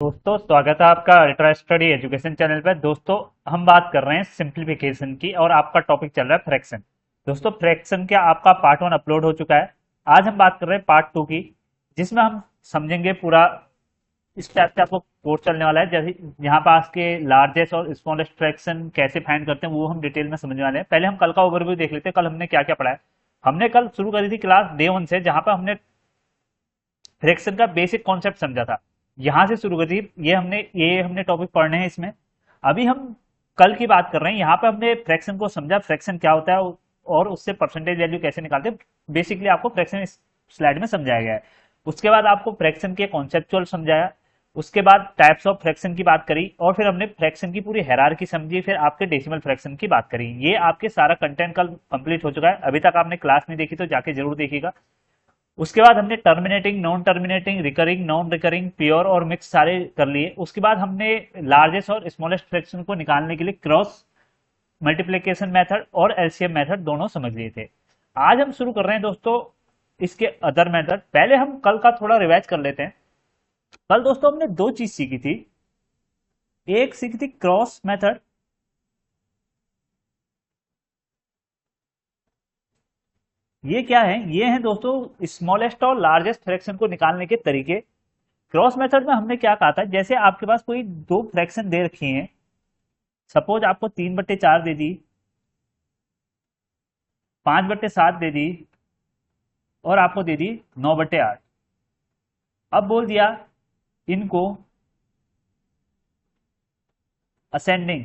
दोस्तों स्वागत है आपका अल्ट्रा स्टडी एजुकेशन चैनल पर। दोस्तों हम बात कर रहे हैं सिंप्लीफिकेशन की और आपका टॉपिक चल रहा है फ्रैक्शन। दोस्तों फ्रैक्शन का आपका पार्ट 1 अपलोड हो चुका है। आज हम बात कर रहे हैं पार्ट 2 की, जिसमें हम समझेंगे पूरा इस टाइप से आपको कोर्स चलने वाला है। जैसे यहाँ पास के लार्जेस्ट और स्मॉलेस्ट फ्रैक्शन कैसे फाइंड करते हैं वो हम डिटेल में समझने वाले हैं। पहले हम कल का ओवरव्यू देख लेते हैं, कल हमने क्या क्या पढ़ा है। हमने कल शुरू करी थी क्लास डे 1 से, जहां पर हमने फ्रैक्शन का बेसिक कॉन्सेप्ट समझा था। यहां से शुरू करी, ये हमने टॉपिक पढ़ने हैं इसमें। अभी हम कल की बात कर रहे हैं। यहाँ पे हमने फ्रैक्शन को समझा, फ्रैक्शन क्या होता है और उससे परसेंटेज वैल्यू कैसे निकालते हैं। बेसिकली आपको फ्रैक्शन इस स्लाइड में समझाया गया है। उसके बाद आपको फ्रैक्शन के कॉन्सेप्चुअल समझाया। उसके बाद टाइप्स ऑफ फ्रैक्शन की बात करी और फिर हमने फ्रैक्शन की पूरी हायरार्की समझी। फिर आपके डेसिमल फ्रैक्शन की बात करी। ये आपके सारा कंटेंट कल कंप्लीट हो चुका है। अभी तक आपने क्लास नहीं देखी तो जाके जरूर देखिएगा। उसके बाद हमने terminating, non terminating, recurring, non recurring, pure और मिक्स सारे कर लिए। उसके बाद हमने लार्जेस्ट और स्मॉलेस्ट फ्रैक्शन को निकालने के लिए क्रॉस मल्टीप्लिकेशन मेथड और एलसीएम मेथड दोनों समझ लिए थे। आज हम शुरू कर रहे हैं दोस्तों इसके अदर मेथड। पहले हम कल का थोड़ा रिवाइज कर लेते हैं। कल दोस्तों हमने दो चीज सीखी थी। एक सीखी थी क्रॉस मेथड, ये क्या है? ये है दोस्तों स्मॉलेस्ट और लार्जेस्ट फ्रैक्शन को निकालने के तरीके। क्रॉस मेथड में हमने क्या कहा था, जैसे आपके पास कोई दो फ्रैक्शन दे रखी हैं, सपोज आपको 3/4 दे दी, 5/7 दे दी और आपको दे दी 9/8। अब बोल दिया इनको असेंडिंग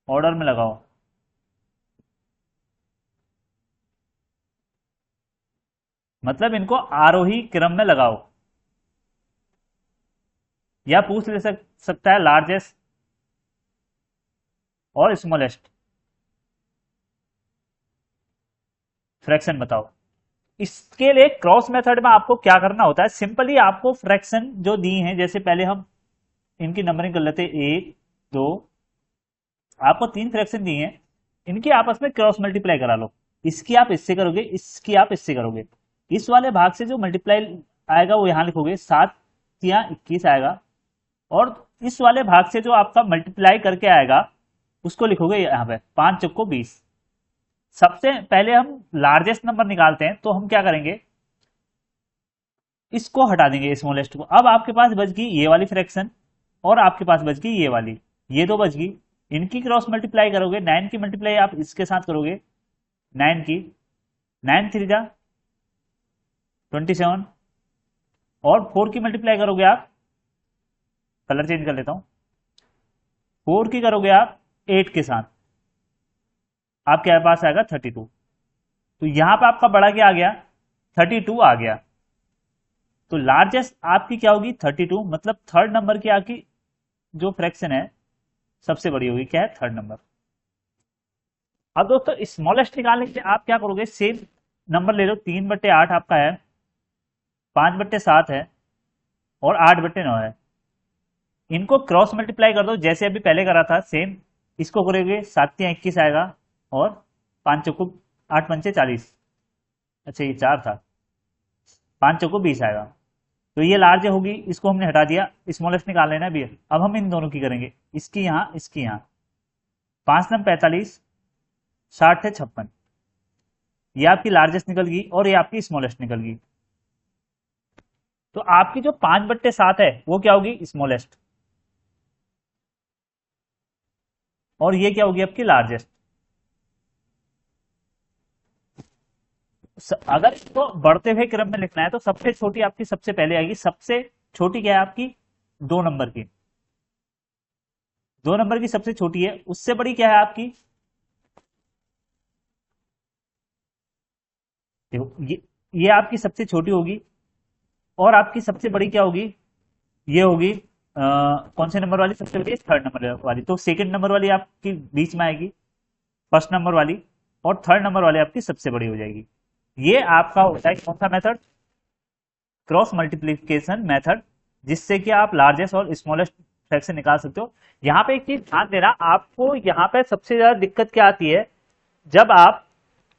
ऑर्डर में लगाओ। मतलब इनको आरोही क्रम में लगाओ। या पूछ ले सकता है लार्जेस्ट और स्मॉलेस्ट फ्रैक्शन बताओ। इसके लिए क्रॉस मेथड में आपको क्या करना होता है, सिंपली आपको फ्रैक्शन जो दी हैं, जैसे पहले हम इनकी नंबरिंग कर लेते हैं, 1 2, आपको 3 फ्रैक्शन दिए हैं, इनकी आपस में क्रॉस मल्टीप्लाई करा लो। इसकी आप इससे करोगे, इसकी आप इससे करोगे। इस वाले भाग से जो मल्टीप्लाई आएगा वो यहां लिखोगे, 7×3 = 21 आएगा। और इस वाले भाग से जो आपका मल्टीप्लाई करके आएगा उसको लिखोगे यहाँ पे, 5×4 = 20। सबसे पहले हम लार्जेस्ट नंबर निकालते हैं, तो हम क्या करेंगे, इसको हटा देंगे स्मॉलेस्ट को। अब आपके पास बच गई ये वाली फ्रैक्शन और आपके पास बच गई ये वाली, ये दो बच गई। इनकी क्रॉस मल्टीप्लाई करोगे, 9 की मल्टीप्लाई आप इसके साथ करोगे, 9 की, 9×3 = 27 और 4 की मल्टीप्लाई करोगे आप, कलर चेंज कर लेता हूं, 4 की करोगे आप 8 के साथ, आपके पास आएगा 32। तो यहां पर आपका बड़ा क्या आ गया, 32 आ गया। तो लार्जेस्ट आपकी क्या होगी, 32। मतलब थर्ड नंबर की आपकी जो फ्रैक्शन है सबसे बड़ी होगी, क्या है, थर्ड नंबर। अब दोस्तों स्मॉलेस्ट निकालने के लिए आप क्या करोगे, सेम नंबर ले लो, 3/8 आपका है, 5/7 है और 8/9 है। इनको क्रॉस मल्टीप्लाई कर दो जैसे अभी पहले करा था, सेम इसको करोगे, 7×3 = 21 आएगा और 8×5 = 40। अच्छा ये 4 था, 5×4 = 20 आएगा। तो ये लार्ज होगी, इसको हमने हटा दिया, स्मॉलेस्ट निकाल लेना भी है। अब हम इन दोनों की करेंगे, इसकी यहां, इसकी यहां, 5×9 = 45, 60×6 = 56। ये आपकी लार्जेस्ट निकल गई और ये आपकी स्मॉलेस्ट निकल गई। तो आपकी जो 5/7 है वो क्या होगी, स्मॉलेस्ट, और ये क्या होगी आपकी लार्जेस्ट। अगर इसको बढ़ते हुए क्रम में लिखना है तो सबसे छोटी आपकी सबसे पहले आएगी। सबसे छोटी क्या है आपकी, 2 नंबर की, 2 नंबर की सबसे छोटी है। उससे बड़ी क्या है आपकी, देखो ये आपकी सबसे छोटी होगी और आपकी सबसे बड़ी क्या होगी, ये होगी कौन से नंबर वाली, सबसे बड़ी थर्ड नंबर वाली। तो सेकंड नंबर वाली आपकी बीच में आएगी, फर्स्ट नंबर वाली, और थर्ड नंबर वाली आपकी सबसे बड़ी हो जाएगी। ये आपका होता है कौन सा मेथड, क्रॉस मल्टीप्लीकेशन मेथड, जिससे कि आप लार्जेस्ट और स्मॉलेस्ट फ्रैक्शन निकाल सकते हो। यहाँ पे एक चीज ध्यान देना, आपको यहाँ पे सबसे ज्यादा दिक्कत क्या आती है, जब आप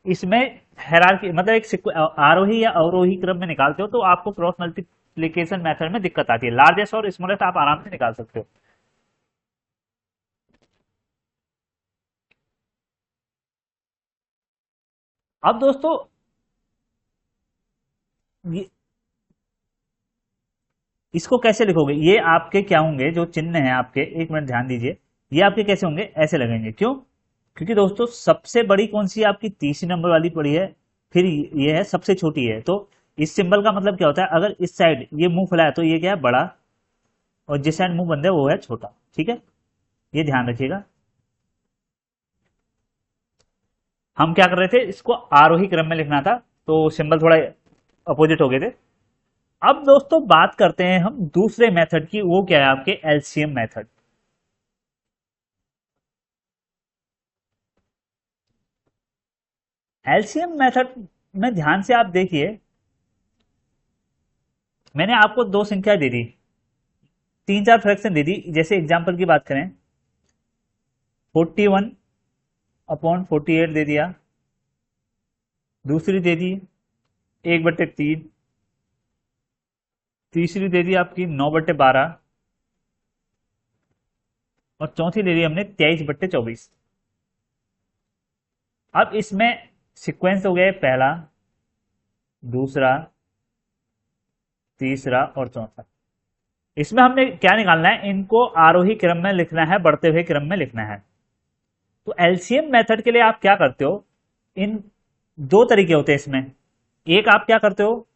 इसमें हायरार्की मतलब एक आरोही या अवरोही क्रम में निकालते हो तो आपको क्रॉस मल्टीप्लीकेशन मेथड में दिक्कत आती है। लार्जेस्ट और स्मॉलेस्ट आप आराम से निकाल सकते हो। अब दोस्तों ये इसको कैसे लिखोगे, ये आपके क्या होंगे जो चिन्ह हैं आपके, एक मिनट ध्यान दीजिए, ये आपके कैसे होंगे, ऐसे लगेंगे। क्यों? क्योंकि दोस्तों सबसे बड़ी कौन सी है आपकी, तीसरी नंबर वाली पड़ी है, फिर ये है सबसे छोटी है। तो इस सिंबल का मतलब क्या होता है, अगर इस साइड ये मुंह खुला है तो ये क्या है, बड़ा, और जिस साइड मुंह बंद है वो है छोटा। ठीक है, ये ध्यान रखिएगा। हम क्या कर रहे थे, इसको आरोही क्रम में लिखना था, तो सिंबल थोड़ा अपोजिट हो गए थे। अब दोस्तों बात करते हैं हम दूसरे मेथड की, वो क्या है आपके एलसीएम मेथड। एलसीएम मेथड में ध्यान से आप देखिए, मैंने आपको दो संख्या दे दी, तीन चार फ्रैक्शन दे दी। जैसे एग्जांपल की बात करें, 41/48 दे दिया, दूसरी दे दी 1/3, तीसरी दे दी आपकी 9/12, और चौथी ले ली हमने 23/24। अब इसमें सीक्वेंस हो गया है, पहला, दूसरा, तीसरा और चौथा। इसमें हमने क्या निकालना है, इनको आरोही क्रम में लिखना है, बढ़ते हुए क्रम में लिखना है। तो एलसीएम मेथड के लिए आप क्या करते हो, इन दो तरीके होते हैं इसमें। एक आप क्या करते हो,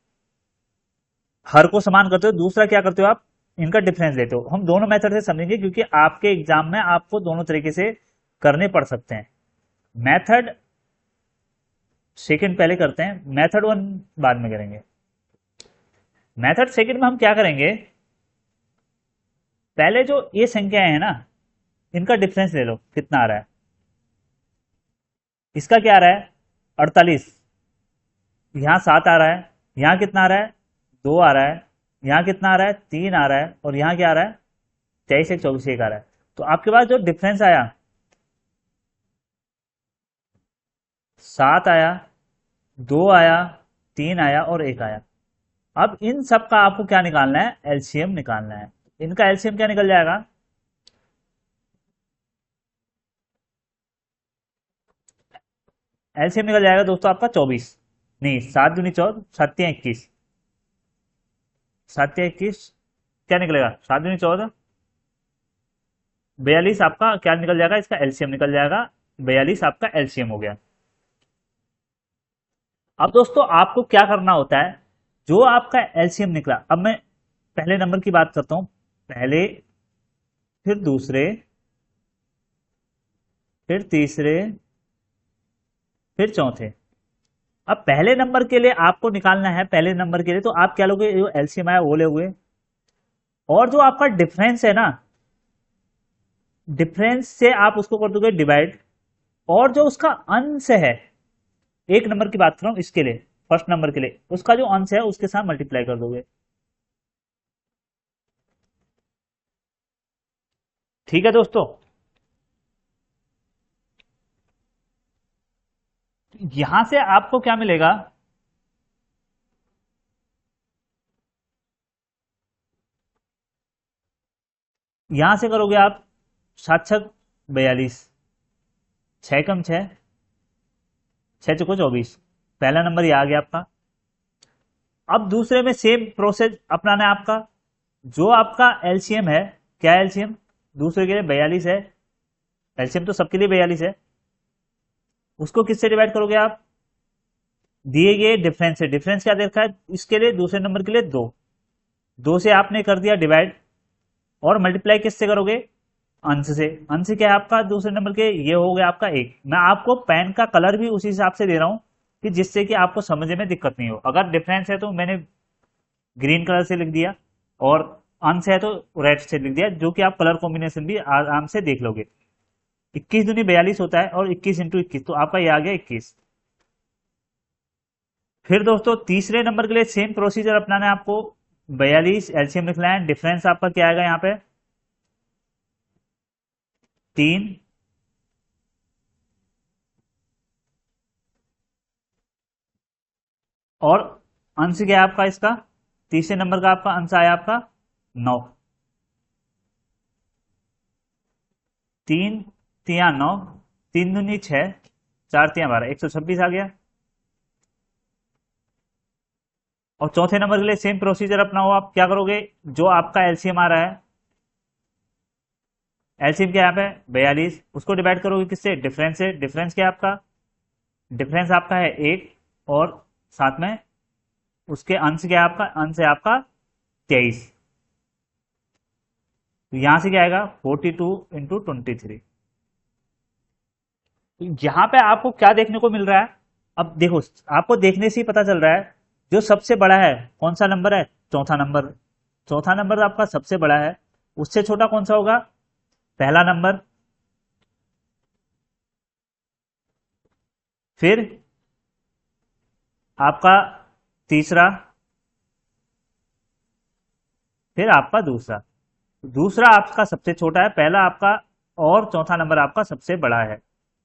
हर को समान करते हो, दूसरा क्या करते हो आप इनका डिफरेंस लेते हो। हम दोनों मेथड से समझेंगे क्योंकि आपके एग्जाम में आपको दोनों तरीके से करने पड़ सकते हैं। मेथड सेकंड पहले करते हैं, मेथड वन बाद में करेंगे। मेथड सेकंड में हम क्या करेंगे, पहले जो ये संख्याएं है ना, इनका डिफरेंस ले लो, कितना आ रहा है। इसका क्या आ रहा है, 48, यहां 7 आ रहा है, यहां कितना आ रहा है, 2 आ रहा है, यहां कितना आ रहा है, 3 आ रहा है, और यहां क्या आ रहा है, 23 एक 24 एक आ रहा है। तो आपके पास जो डिफरेंस आया, 7 आया, 2 आया, 3 आया और 1 आया। अब इन सब का आपको क्या निकालना है, एलसीएम निकालना है। इनका एलसीएम क्या निकल जाएगा, एलसीएम निकल जाएगा दोस्तों आपका 24, नहीं 7 दूनी 14, 7 या 21, 7 या 21, क्या निकलेगा, 7 दूनी 14, 42 आपका क्या निकल जाएगा, इसका एलसीएम निकल जाएगा, 42 आपका एलसीएम हो गया। अब दोस्तों आपको क्या करना होता है, जो आपका एलसीएम निकला, अब मैं पहले नंबर की बात करता हूं, पहले, फिर दूसरे, फिर तीसरे, फिर चौथे। अब पहले नंबर के लिए आपको निकालना है, पहले नंबर के लिए तो आप क्या लोगे, जो एलसीएम आया वो लोगे, और जो आपका डिफरेंस है ना, डिफरेंस से आप उसको कर दोगे डिवाइड, और जो उसका अंश है, एक नंबर की बात कर रहा हूं इसके लिए, फर्स्ट नंबर के लिए, उसका जो अंश है उसके साथ मल्टीप्लाई कर दोगे। ठीक है दोस्तों, यहां से आपको क्या मिलेगा, यहां से करोगे आप 7 6 42, 6 कम 6, 6 चौको 24, पहला नंबर ये आ गया आपका। अब दूसरे में सेम प्रोसेस अपनाना है आपका, जो आपका एलसीएम है, क्या एलसीएम, दूसरे के लिए 42 है, एलसीएम तो सबके लिए 42 है, उसको किससे डिवाइड करोगे आप, दिए गए डिफरेंस है, डिफरेंस क्या देखा है इसके लिए, दूसरे नंबर के लिए 2, 2 से आपने कर दिया डिवाइड, और मल्टीप्लाई किससे करोगे, अंश से। अंश क्या है आपका दूसरे नंबर के, ये हो गया आपका 1। मैं आपको पेन का कलर भी उसी हिसाब से दे रहा हूं कि जिससे कि आपको समझने में दिक्कत नहीं हो। अगर डिफरेंस है तो मैंने ग्रीन कलर से लिख दिया, और अंश है तो रेड से लिख दिया, जो कि आप कलर कॉम्बिनेशन भी आराम से देख लोगे। 21 दूनी 42 होता है, और 21 × 21, तो आपका ये आ गया 21। फिर दोस्तों तीसरे नंबर के लिए सेम प्रोसीजर अपनाना है आपको, 42 एलसीएम लिखना है, डिफरेंस आपका क्या आएगा यहाँ पे, 3, और अंश क्या है आपका इसका, तीसरे नंबर का आपका अंश आया आपका 9, 3 तिया 9, 3 दूनी 6, 4 तिया 12, 126 आ गया। और चौथे नंबर के लिए सेम प्रोसीजर अपनाओ, आप क्या करोगे, जो आपका एलसीएम आ रहा है, एलसीएम क्या है यहाँ पे 42, उसको डिवाइड करोगे किससे, डिफरेंस से। डिफरेंस क्या है आपका, डिफरेंस आपका है 1, और साथ में उसके अंश क्या है आपका, अंश है आपका 23। तो यहां से क्या आएगा 42 इंटू 23। यहां पे आपको क्या देखने को मिल रहा है, अब देखो आपको देखने से ही पता चल रहा है जो सबसे बड़ा है कौन सा नंबर है, चौथा नंबर। चौथा नंबर आपका सबसे बड़ा है, उससे छोटा कौन सा होगा, पहला नंबर। फिर आपका तीसरा, फिर आपका दूसरा। दूसरा आपका सबसे छोटा है, पहला आपका, और चौथा नंबर आपका सबसे बड़ा है।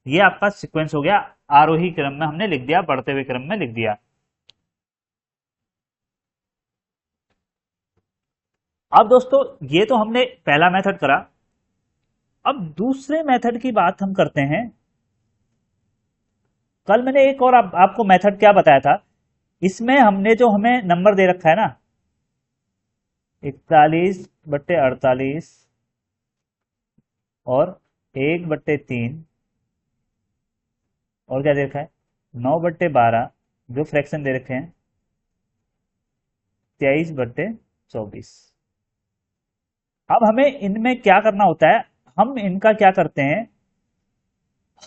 ये आपका सीक्वेंस हो गया, आरोही क्रम में हमने लिख दिया, बढ़ते हुए क्रम में लिख दिया। अब दोस्तों ये तो हमने पहला मेथड करा, अब दूसरे मेथड की बात हम करते हैं। कल मैंने एक और आपको मेथड क्या बताया था, इसमें हमने जो हमें नंबर दे रखा है ना 41/48 और 1/3, और क्या दे रखा है 9/12, जो फ्रैक्शन दे रखे हैं 23/24। अब हमें इनमें क्या करना होता है, हम इनका क्या करते हैं,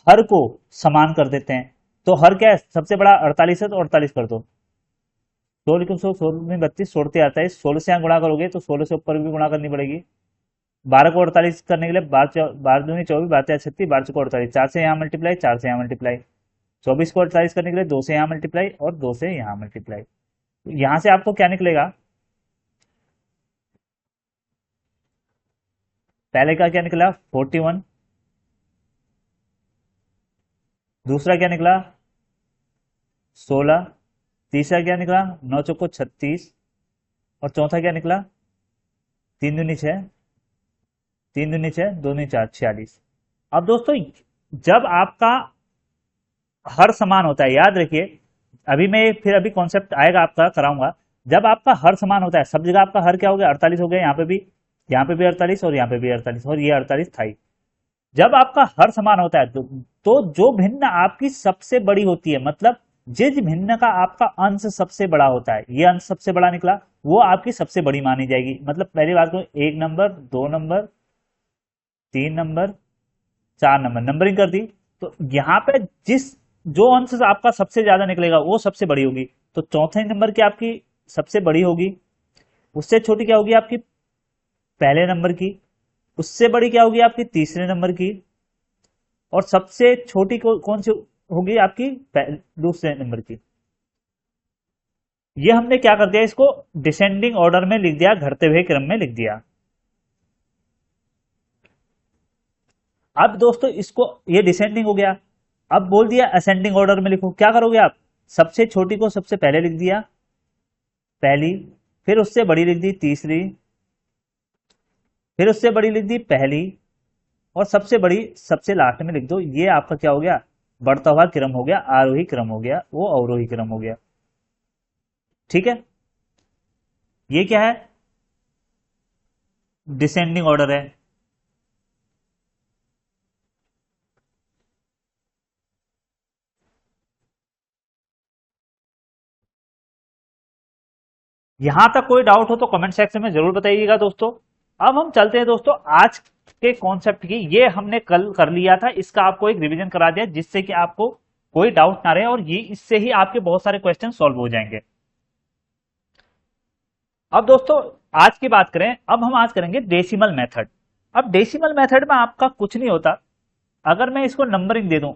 हर को समान कर देते हैं। तो हर क्या है, सबसे बड़ा 48 है तो 48 कर दो, 16 को 16 में 32, 16 से आता है, 16 से यहाँ गुणा करोगे तो 16 से ऊपर भी गुणा करनी पड़ेगी। 12 को 48 करने के लिए 12 दूनी 24, 12 36, 12 को 48, 4 से यहाँ मल्टीप्लाई, 4 से यहाँ मल्टीप्लाई। 24 को 48 करने के लिए 2 से यहाँ मल्टीप्लाई और 2 से यहाँ मल्टीप्लाई। यहां से आपको क्या निकलेगा, पहले का क्या निकला 41, दूसरा क्या निकला 16, तीसरा क्या निकला 9 चौको 36, और चौथा क्या निकला 3 दूनी 6, 3 दूनी 6, 2 दूनी 4, 46। अब दोस्तों जब आपका हर समान होता है, याद रखिए, अभी मैं फिर अभी कॉन्सेप्ट आएगा आपका कराऊंगा, जब आपका हर समान होता है, सब जगह आपका हर क्या हो गया 48 हो गया, यहाँ पे भी 48 और यहाँ पे भी 48 और ये 48 था ही। जब आपका हर समान होता है तो जो भिन्न आपकी सबसे बड़ी होती है, मतलब जिस भिन्न का आपका अंश सबसे बड़ा होता है, ये अंश सबसे बड़ा निकला, वो आपकी सबसे बड़ी मानी जाएगी। मतलब पहली बात को 1 number, 2 number, 3 number, 4 number, numbering कर दी। तो यहाँ पे जिस जो अंश आपका सबसे ज्यादा निकलेगा वो सबसे बड़ी होगी, तो चौथे नंबर की आपकी सबसे बड़ी होगी, उससे छोटी क्या होगी आपकी पहले नंबर की, उससे बड़ी क्या होगी आपकी तीसरे नंबर की, और सबसे छोटी कौन सी होगी आपकी दूसरे नंबर की। ये हमने क्या कर दिया, इसको डिसेंडिंग ऑर्डर में लिख दिया, घटते हुए क्रम में लिख दिया। अब दोस्तों इसको, ये डिसेंडिंग हो गया, अब बोल दिया असेंडिंग ऑर्डर में लिखो, क्या करोगे आप, सबसे छोटी को सबसे पहले लिख दिया पहली, फिर उससे बड़ी लिख दी तीसरी, फिर उससे बड़ी लिख दी पहली, और सबसे बड़ी सबसे लास्ट में लिख दो। ये आपका क्या हो गया, बढ़ता हुआ क्रम हो गया, आरोही क्रम हो गया, वो अवरोही क्रम हो गया। ठीक है, ये क्या है, डिसेंडिंग ऑर्डर है। यहां तक कोई डाउट हो तो कमेंट सेक्शन में जरूर बताइएगा दोस्तों। अब हम चलते हैं दोस्तों आज के कॉन्सेप्ट की, ये हमने कल कर लिया था, इसका आपको एक रिवीजन करा दिया जिससे कि आपको कोई डाउट ना रहे, और ये इससे ही आपके बहुत सारे क्वेश्चन सॉल्व हो जाएंगे। अब दोस्तों आज की बात करें, अब हम आज करेंगे डेसिमल मेथड। अब डेसिमल मेथड में आपका कुछ नहीं होता, अगर मैं इसको नंबरिंग दे दूं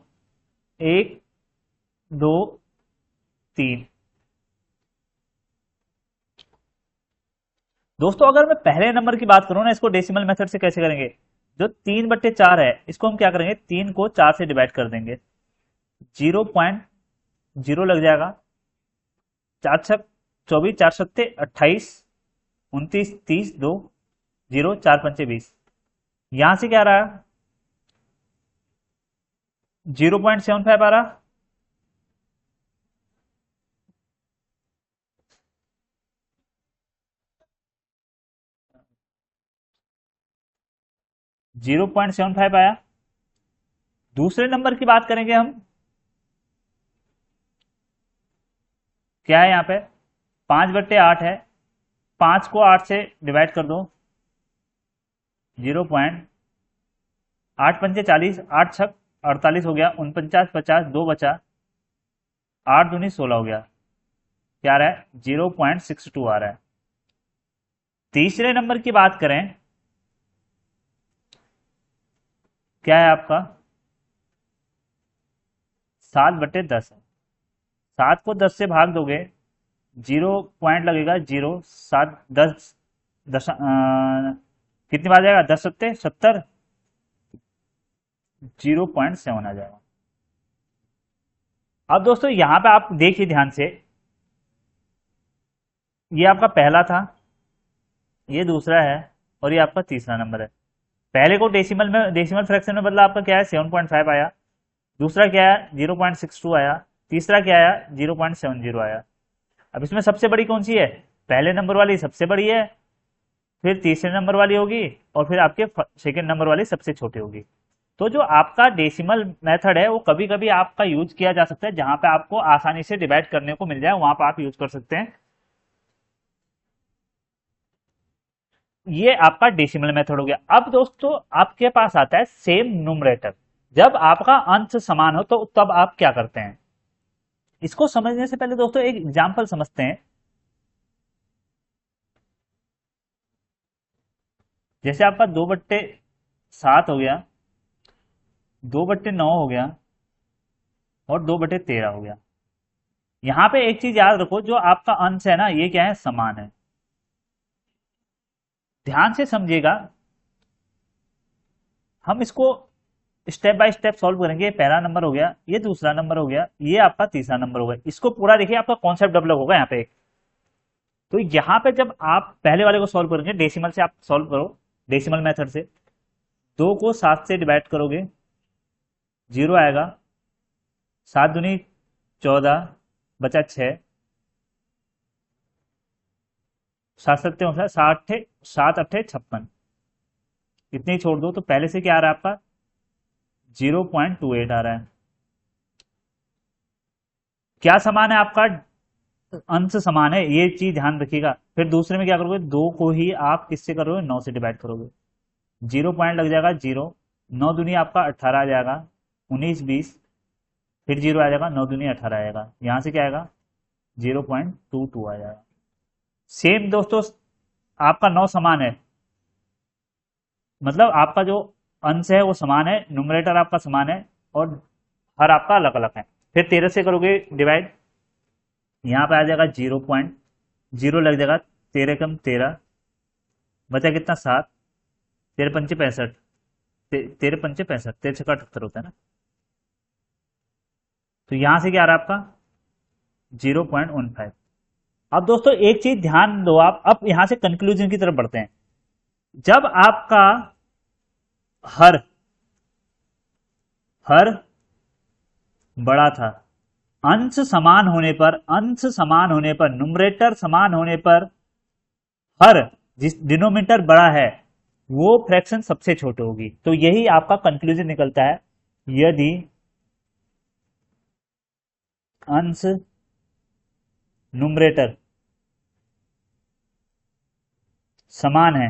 1 2 3, दोस्तों अगर मैं पहले नंबर की बात करूं ना, इसको डेसिमल मेथड से कैसे करेंगे, जो 3/4 है इसको हम क्या करेंगे, 3 को 4 से डिवाइड कर देंगे, 0.0 लग जाएगा, चार छक 24, चार सत्ते 28, 29, 30, 2, 0, चार पंचे 20। यहां से क्या आ रहा है? 0.75 आ रहा। 0.75 आया। दूसरे नंबर की बात करेंगे हम, क्या है यहाँ पे? 5/8 है। 5 को 8 से डिवाइड कर दो, 0.8 पंचे 40, 8 छक 48 हो गया, 49, 50, 2 बचा, 8 दूनी 16 हो गया। क्या आ रहा है? 0.62 आ रहा है। तीसरे नंबर की बात करें, क्या है आपका? 7/10 है। 7 को 10 से भाग दोगे, 0 पॉइंट लगेगा, 0, 7, 10, कितनी बार जाएगा? 10 सत्ते 70, 0.7 आ जाएगा। अब दोस्तों यहां पे आप देखिए ध्यान से, ये आपका पहला था, ये दूसरा है, और ये आपका तीसरा नंबर है। पहले को डेसिमल फ्रैक्शन में बदला, आपका क्या है? 7.5 आया। दूसरा क्या है? 0.62 आया। तीसरा क्या आया? 0.70 आया। अब इसमें सबसे बड़ी कौन सी है? पहले नंबर वाली सबसे बड़ी है, फिर तीसरे नंबर वाली होगी, और फिर आपके सेकंड नंबर वाली सबसे छोटी होगी। तो जो आपका डेसिमल मेथड है वो कभी कभी आपका यूज किया जा सकता है, जहां पे आपको आसानी से डिवाइड करने को मिल जाए वहां पर आप यूज कर सकते हैं। ये आपका डेसिमल मेथड हो गया। अब दोस्तों आपके पास आता है सेम न्यूमरेटर। जब आपका अंश समान हो तो तब आप क्या करते हैं? इसको समझने से पहले दोस्तों एक एग्जांपल समझते हैं। जैसे आपका 2/7 हो गया, 2/9 हो गया, और 2/13 हो गया। यहां पे एक चीज याद रखो, जो आपका अंश है ना, ये क्या है? समान है। ध्यान से समझिएगा, हम इसको स्टेप बाय स्टेप सॉल्व करेंगे। ये पहला नंबर हो गया, ये दूसरा नंबर हो गया, ये आपका तीसरा नंबर हो गया। इसको पूरा देखिए, आपका कॉन्सेप्ट डेवलप होगा यहाँ पे। तो यहाँ पे जब आप पहले वाले को सॉल्व करेंगे, डेसिमल से आप सॉल्व करो, डेसिमल मेथड से 2 को 7 से डिवाइड करोगे, 0 आएगा। 7 दूनी 14, बचा 6, 7 सत्ते 7 अट्ठे 56, इतने ही छोड़ दो। तो पहले से क्या आ रहा है आपका? 0.28 आ रहा है। क्या समान है आपका? अंश समान है, ये चीज ध्यान रखिएगा। फिर दूसरे में क्या करोगे? 2 को ही आप किससे करोगे? 9 से डिवाइड करोगे, 0 पॉइंट लग जाएगा, 0, 9 दूनी आपका 18 आ जाएगा, 19, 20, फिर 0 आ जाएगा, 9 दूनी 18 आएगा। यहां से क्या आएगा? 0.22 आ जाएगा। सेम दोस्तों, आपका 9 समान है, मतलब आपका जो अंश है वो समान है, न्यूमरेटर आपका समान है, और हर आपका अलग अलग है। फिर 13 से करोगे डिवाइड, यहां पे आ जाएगा 0.0 लग जाएगा, 13 कम 13, बचा कितना? 7, 13 पंचे 65, 13 पंचे 65, 13 छक्का 78 होता है ना। तो यहां से क्या आ रहा है आपका? 0.15। अब दोस्तों एक चीज ध्यान दो आप, अब यहां से कंक्लूजन की तरफ बढ़ते हैं। जब आपका हर हर बड़ा था, अंश समान होने पर न्यूमरेटर समान होने पर हर, जिस डिनोमिनेटर बड़ा है, वो फ्रैक्शन सबसे छोटी होगी। तो यही आपका कंक्लूजन निकलता है। यदि अंश न्यूमरेटर समान है,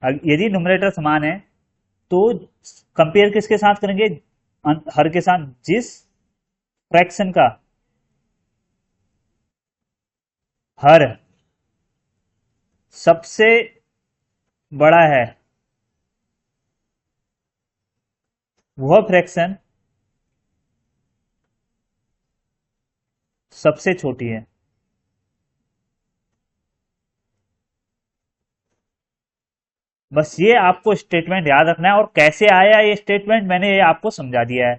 यदि न्यूमरेटर समान है, तो कंपेयर किसके साथ करेंगे? हर के साथ। जिस फ्रैक्शन का हर सबसे बड़ा है, वह फ्रैक्शन सबसे छोटी है। बस ये आपको स्टेटमेंट याद रखना है, और कैसे आया ये स्टेटमेंट मैंने ये आपको समझा दिया है।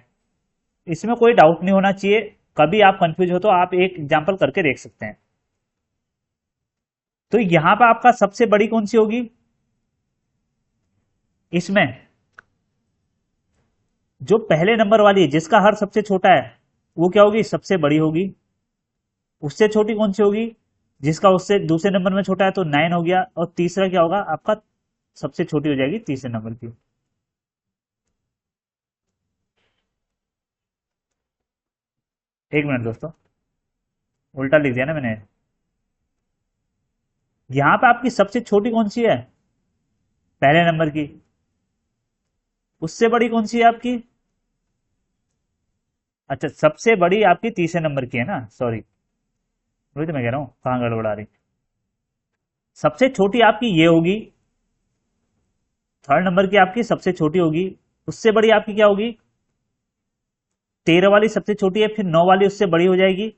इसमें कोई डाउट नहीं होना चाहिए। कभी आप कंफ्यूज हो तो आप एक एग्जांपल करके देख सकते हैं। तो यहां पर आपका सबसे बड़ी कौन सी होगी, इसमें जो पहले नंबर वाली है जिसका हर सबसे छोटा है वो क्या होगी, सबसे बड़ी होगी। उससे छोटी कौन सी होगी, जिसका उससे दूसरे नंबर में छोटा है, तो 9 हो गया। और तीसरा क्या होगा आपका, सबसे छोटी हो जाएगी तीसरे नंबर की। एक मिनट दोस्तों, उल्टा लिख दिया ना मैंने। यहां पे आपकी सबसे छोटी कौन सी है, पहले नंबर की। उससे बड़ी कौन सी है आपकी, अच्छा सबसे बड़ी आपकी तीसरे नंबर की है ना, सॉरी, वही तो मैं कह रहा हूं कहां गड़बड़ा रही। सबसे छोटी आपकी ये होगी, थर्ड नंबर की आपकी सबसे छोटी होगी। उससे बड़ी आपकी क्या होगी, 13 वाली सबसे छोटी है, फिर 9 वाली उससे बड़ी हो जाएगी,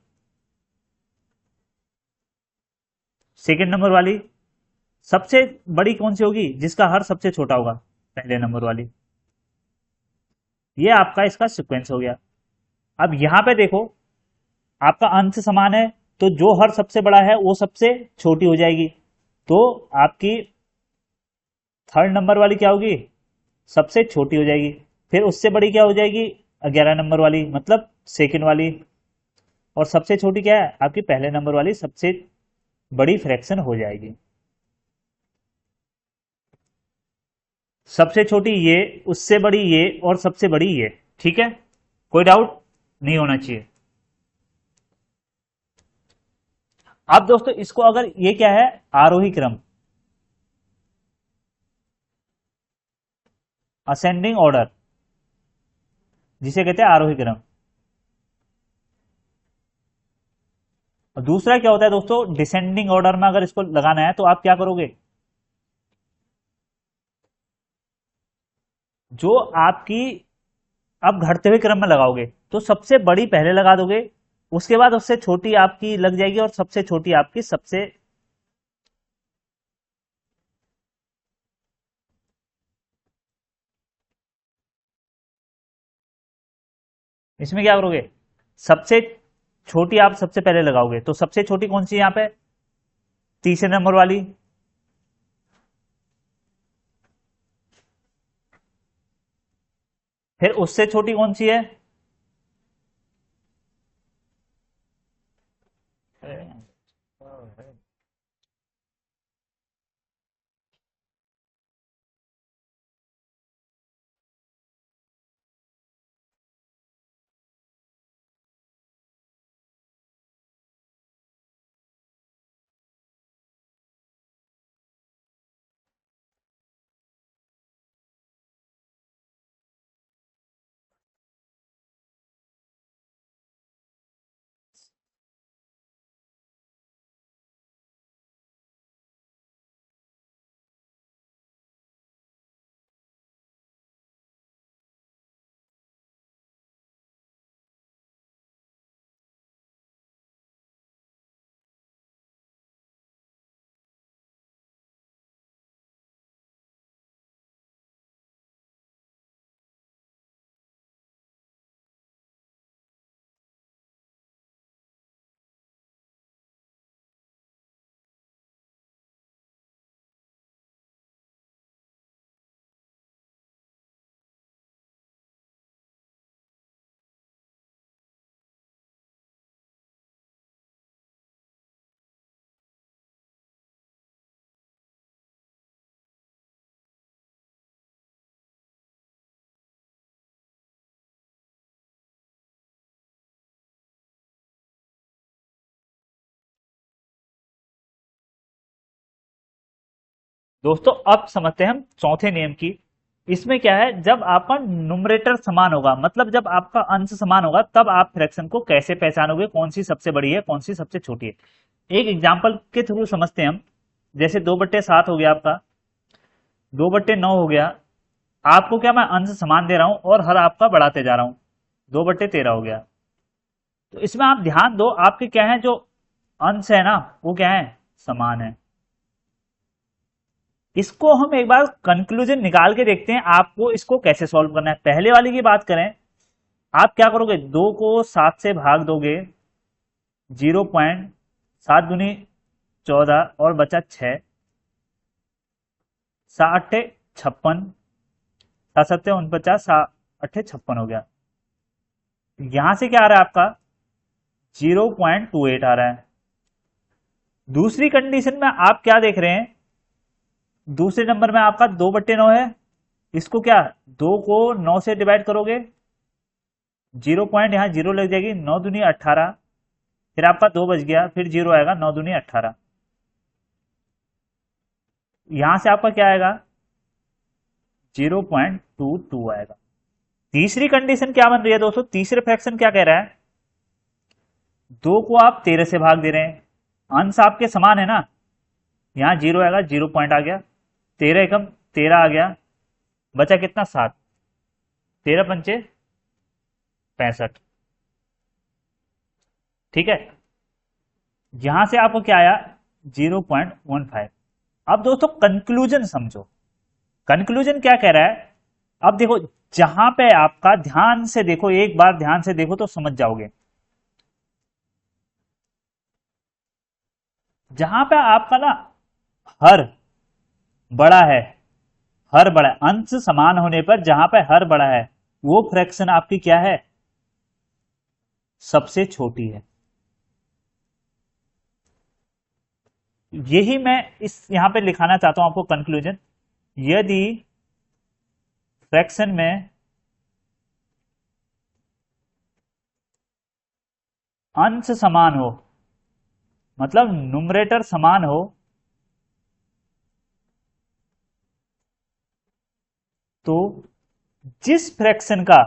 सेकंड नंबर वाली। सबसे बड़ी कौन सी होगी, जिसका हर सबसे छोटा होगा, पहले नंबर वाली। ये आपका इसका सीक्वेंस हो गया। अब यहां पे देखो, आपका अंश समान है, तो जो हर सबसे बड़ा है वो सबसे छोटी हो जाएगी। तो आपकी थर्ड नंबर वाली क्या होगी, सबसे छोटी हो जाएगी। फिर उससे बड़ी क्या हो जाएगी, 11 नंबर वाली, मतलब सेकंड वाली। और सबसे छोटी क्या है आपकी, पहले नंबर वाली सबसे बड़ी फ्रैक्शन हो जाएगी। सबसे छोटी ये, उससे बड़ी ये, और सबसे बड़ी ये। ठीक है, कोई डाउट नहीं होना चाहिए। अब दोस्तों इसको अगर, ये क्या है, आरोही क्रम, असेंडिंग ऑर्डर, जिसे कहते हैं आरोही क्रम। और दूसरा क्या होता है दोस्तों, डिसेंडिंग ऑर्डर में अगर इसको लगाना है तो आप क्या करोगे, जो आपकी, अब घटते हुए क्रम में लगाओगे तो सबसे बड़ी पहले लगा दोगे, उसके बाद उससे छोटी आपकी लग जाएगी, और सबसे छोटी आपकी सबसे, इसमें क्या करोगे, सबसे छोटी आप सबसे पहले लगाओगे, तो सबसे छोटी कौन सी है यहां पे, तीसरे नंबर वाली। फिर उससे छोटी कौन सी है, दोस्तों अब समझते हैं हम चौथे नियम की। इसमें क्या है, जब आपका नुमरेटर समान होगा, मतलब जब आपका अंश समान होगा, तब आप फ्रैक्शन को कैसे पहचानोगे, कौन सी सबसे बड़ी है कौन सी सबसे छोटी है। एक एग्जाम्पल के थ्रू समझते हैं हम। जैसे 2/7 हो गया आपका, 2/9 हो गया। आपको क्या, मैं अंश समान दे रहा हूं और हर आपका बढ़ाते जा रहा हूं, 2/13 हो गया। तो इसमें आप ध्यान दो, आपके क्या है, जो अंश है ना वो क्या है, समान है। इसको हम एक बार कंक्लूजन निकाल के देखते हैं, आपको इसको कैसे सॉल्व करना है। पहले वाली की बात करें, आप क्या करोगे, 2 को 7 से भाग दोगे, 0.7 दूनी 14 और बचा 6, 7 8 56, 7 7 49, 7 8 56 हो गया। यहां से क्या आ रहा है आपका 0.28 आ रहा है। दूसरी कंडीशन में आप क्या देख रहे हैं, दूसरे नंबर में आपका 2/9 है, इसको क्या 2 को 9 से डिवाइड करोगे, 0 पॉइंट यहां 0 लग जाएगी, 9 दूनी 18, फिर आपका 2 बच गया, फिर 0 आएगा, 9 दूनी 18, यहां से आपका क्या आएगा 0.22 आएगा। तीसरी कंडीशन क्या बन रही है दोस्तों, तीसरे फ्रैक्शन क्या कह रहा है, 2 को आप 13 से भाग दे रहे हैं, अंश आपके समान है ना, यहां 0 आएगा, 0 पॉइंट आ गया, 13 एकम 13 आ गया, बचा कितना 7, 13 पंचे 65, ठीक है। यहां से आपको क्या आया 0.15। अब दोस्तों कंक्लूजन समझो, कंक्लूजन क्या कह रहा है, अब देखो जहां पे आपका, ध्यान से देखो, एक बार ध्यान से देखो तो समझ जाओगे, जहां पे आपका ना हर बड़ा है, हर बड़ा है, अंश समान होने पर जहां पे हर बड़ा है, वो फ्रैक्शन आपकी क्या है, सबसे छोटी है। यही मैं इस यहां पे लिखाना चाहता हूं आपको कंक्लूजन, यदि फ्रैक्शन में अंश समान हो, मतलब नुमरेटर समान हो, तो जिस फ्रैक्शन का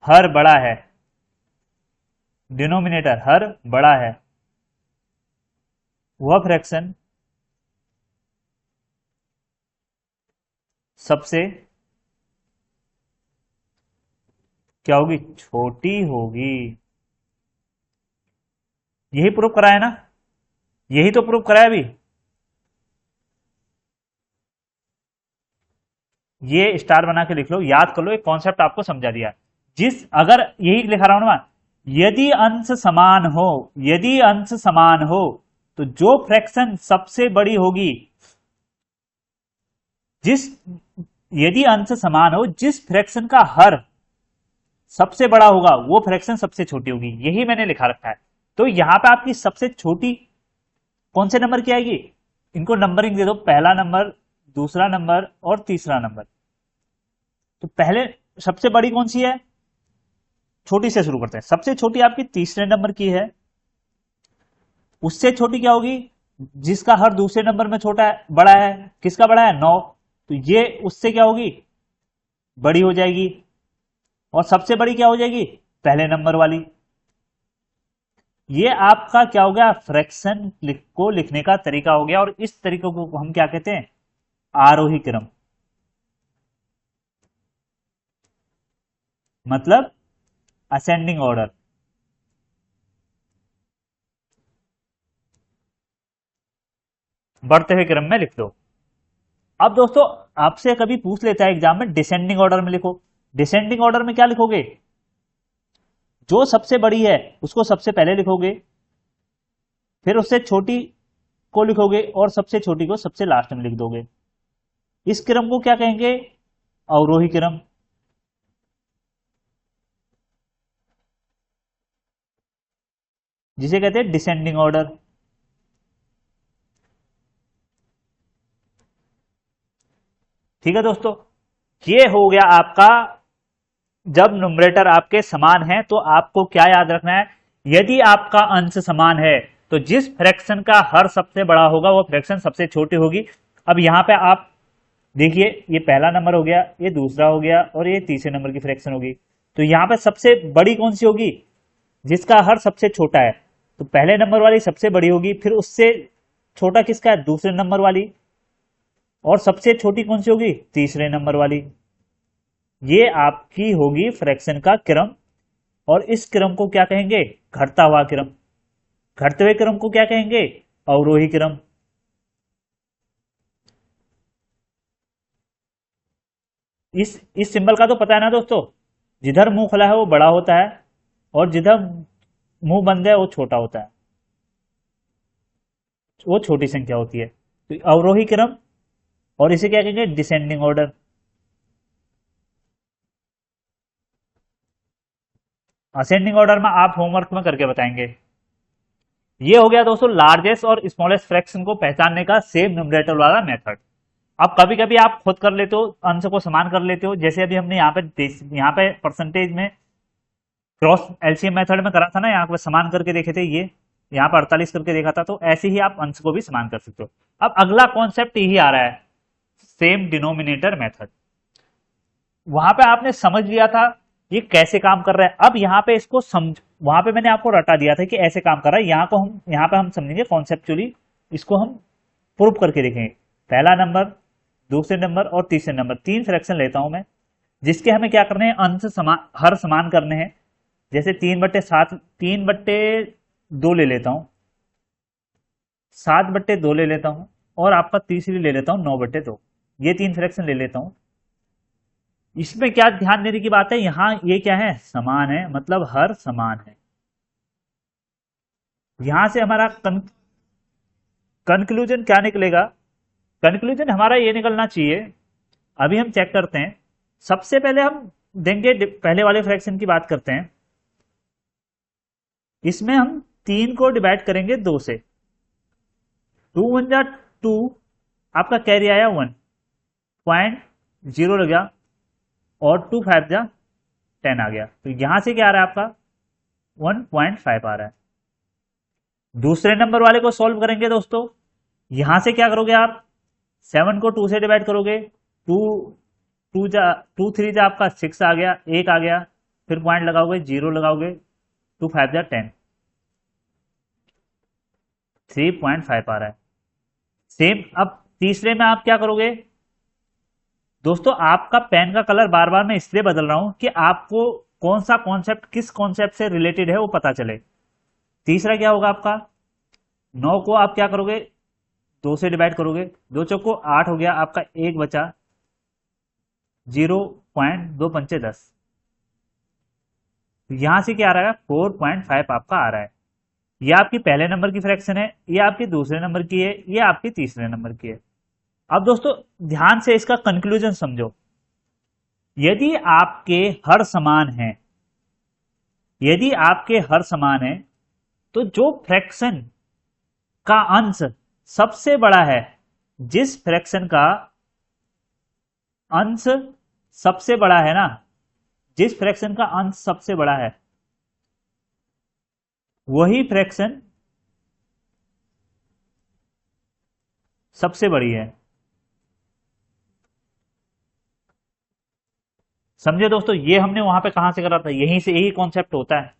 हर बड़ा है, डिनोमिनेटर हर बड़ा है, वह फ्रैक्शन सबसे क्या होगी, छोटी होगी। यही प्रूव करा है ना, यही तो प्रूव करा है अभी, ये स्टार बना के लिख लो, याद कर लो, एक कॉन्सेप्ट आपको समझा दिया। जिस अगर यही लिखा रहा हूं ना, यदि अंश समान हो, यदि अंश समान हो, तो जो फ्रैक्शन सबसे बड़ी होगी, जिस यदि अंश समान हो, जिस फ्रैक्शन का हर सबसे बड़ा होगा, वो फ्रैक्शन सबसे छोटी होगी, यही मैंने लिखा रखा है। तो यहां पे आपकी सबसे छोटी कौन से नंबर की आएगी, इनको नंबरिंग दे दो, पहला नंबर, दूसरा नंबर और तीसरा नंबर। तो पहले सबसे बड़ी कौन सी है, छोटी से शुरू करते हैं, सबसे छोटी आपकी तीसरे नंबर की है, उससे छोटी क्या होगी, जिसका हर दूसरे नंबर में छोटा है, बड़ा है, किसका बड़ा है 9, तो ये उससे क्या होगी, बड़ी हो जाएगी, और सबसे बड़ी क्या हो जाएगी, पहले नंबर वाली। ये आपका क्या हो गया, फ्रैक्शन को लिखने का तरीका हो गया, और इस तरीके को हम क्या कहते हैं, आरोही क्रम, मतलब असेंडिंग ऑर्डर। बढ़ते हुए क्रम में लिख दो। अब दोस्तों आपसे कभी पूछ लेता है एग्जाम में, डिसेंडिंग ऑर्डर में लिखो। डिसेंडिंग ऑर्डर में क्या लिखोगे, जो सबसे बड़ी है उसको सबसे पहले लिखोगे, फिर उससे छोटी को लिखोगे, और सबसे छोटी को सबसे लास्ट में लिख दोगे। इस क्रम को क्या कहेंगे, अवरोही क्रम। जिसे कहते हैं डिसेंडिंग ऑर्डर। ठीक है दोस्तों, ये हो गया आपका, जब नुमरेटर आपके समान है तो आपको क्या याद रखना है, यदि आपका अंश समान है तो जिस फ्रैक्शन का हर सबसे बड़ा होगा वो फ्रैक्शन सबसे छोटी होगी। अब यहां पे आप देखिए, ये पहला नंबर हो गया, ये दूसरा हो गया, और ये तीसरे नंबर की फ्रैक्शन होगी। तो यहां पे सबसे बड़ी कौन सी होगी, जिसका हर सबसे छोटा है, तो पहले नंबर वाली सबसे बड़ी होगी, फिर उससे छोटा किसका है, दूसरे नंबर वाली, और सबसे छोटी कौन सी होगी, तीसरे नंबर वाली। ये आपकी होगी फ्रैक्शन का क्रम, और इस क्रम को क्या कहेंगे, घटता हुआ क्रम। घटते हुए क्रम को क्या कहेंगे, अवरोही क्रम। इस सिंबल का तो पता है ना दोस्तों, जिधर मुंह खुला है वो बड़ा होता है और जिधर मुंह बंद है वो छोटा होता है, वो छोटी संख्या होती है। तो अवरोही क्रम, और इसे क्या कहेंगे, डिसेंडिंग ऑर्डर। असेंडिंग ऑर्डर में आप होमवर्क में करके बताएंगे। ये हो गया दोस्तों लार्जेस्ट और स्मॉलेस्ट फ्रैक्शन को पहचानने का सेम न्यूमरेटर वाला मेथड। अब कभी कभी आप खुद कर लेते हो, अंश को समान कर लेते हो, जैसे अभी हमने यहाँ पे परसेंटेज में क्रॉस एलसीएम मेथड में करा था ना, यहाँ पे समान करके देखे थे, ये यहाँ पर 48 करके देखा था, तो ऐसे ही आप अंश को भी समान कर सकते हो। अब अगला कॉन्सेप्ट यही आ रहा है, सेम डिनोमिनेटर मेथड। वहां पे आपने समझ लिया था ये कैसे काम कर रहा है, अब यहाँ पे इसको समझ, वहां पे मैंने आपको रटा दिया था कि ऐसे काम कर रहा है, यहाँ पे हम समझेंगे कॉन्सेप्चुअली, इसको हम प्रूव करके देखेंगे। पहला नंबर, दूसरे नंबर और तीसरे नंबर, तीन फ्रैक्शन लेता हूं मैं, जिसके हमें क्या करने हैं, अंश समान, हर समान करने हैं। जैसे 3/7, 3/2 ले लेता हूं, 7/2 ले लेता हूं, और आपका तीसरी ले लेता हूं 9/2। ये तीन फ्रैक्शन ले लेता हूं। इसमें क्या ध्यान देने की बात है, यहां ये क्या है, समान है, मतलब हर समान है। यहां से हमारा कंक्लूजन क्या निकलेगा, कंक्लूजन हमारा ये निकलना चाहिए, अभी हम चेक करते हैं। सबसे पहले हम देंगे, पहले वाले फ्रैक्शन की बात करते हैं। इसमें हम 3 को डिवाइड करेंगे 2 से, 2 1 जा 2, आपका कैरी आया 1, 0.0 लग गया, और 2 5 जा 10 आ गया। तो यहां से क्या आ रहा है आपका 1.5 आ रहा है। दूसरे नंबर वाले को सॉल्व करेंगे दोस्तों, यहां से क्या करोगे आप, 7 को 2 से डिवाइड करोगे, 2 2 जा 2 3 जा आपका 6 आ गया, 1 आ गया, फिर पॉइंट लगाओगे, 0 लगाओगे, 2 5 जा 10, 3.5 आ रहा है। सेम अब तीसरे में आप क्या करोगे दोस्तों, आपका पेन का कलर बार बार मैं इसलिए बदल रहा हूं कि आपको कौन सा कॉन्सेप्ट किस कॉन्सेप्ट से रिलेटेड है वो पता चले। तीसरा क्या होगा आपका, 9 को आप क्या करोगे, 2 से डिवाइड करोगे, 2 चौको 8 हो गया आपका, 1 बचा, 0.2 पंचे 10। यहां से क्या आ रहा है 4.5 आपका आ रहा है। ये आपकी पहले नंबर की फ्रैक्शन है, ये आपकी दूसरे नंबर की है, ये आपकी तीसरे नंबर की है। अब दोस्तों ध्यान से इसका कंक्लूजन समझो, यदि आपके हर समान है, यदि आपके हर समान है, तो जो फ्रैक्शन का अंश सबसे बड़ा है, जिस फ्रैक्शन का अंश सबसे बड़ा है ना, जिस फ्रैक्शन का अंश सबसे बड़ा है, वही फ्रैक्शन सबसे बड़ी है। समझे दोस्तों, ये हमने वहां पे कहां से करा था, यहीं से, यही कॉन्सेप्ट होता है।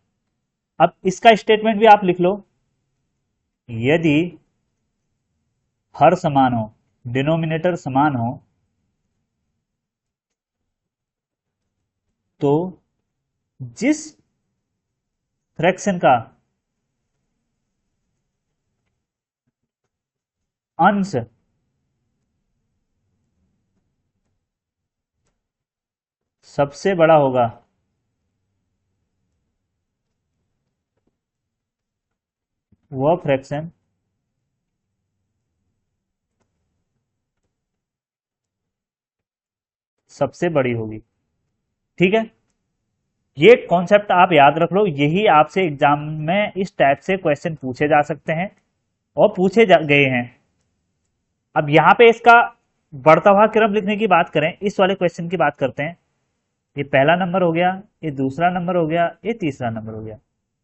अब इसका स्टेटमेंट भी आप लिख लो, यदि हर समान हो, डिनोमिनेटर समान हो, तो जिस फ्रैक्शन का अंश सबसे बड़ा होगा, वह फ्रैक्शन सबसे बड़ी होगी। ठीक है, ये कॉन्सेप्ट आप याद रख लो, यही आपसे एग्जाम में इस टाइप से क्वेश्चन पूछे जा सकते हैं और गए हैं। अब यहां पे इसका बढ़ता हुआ क्रम लिखने की बात करें, इस वाले क्वेश्चन की बात करते हैं। ये पहला नंबर हो गया, ये दूसरा नंबर हो गया, ये तीसरा नंबर हो गया।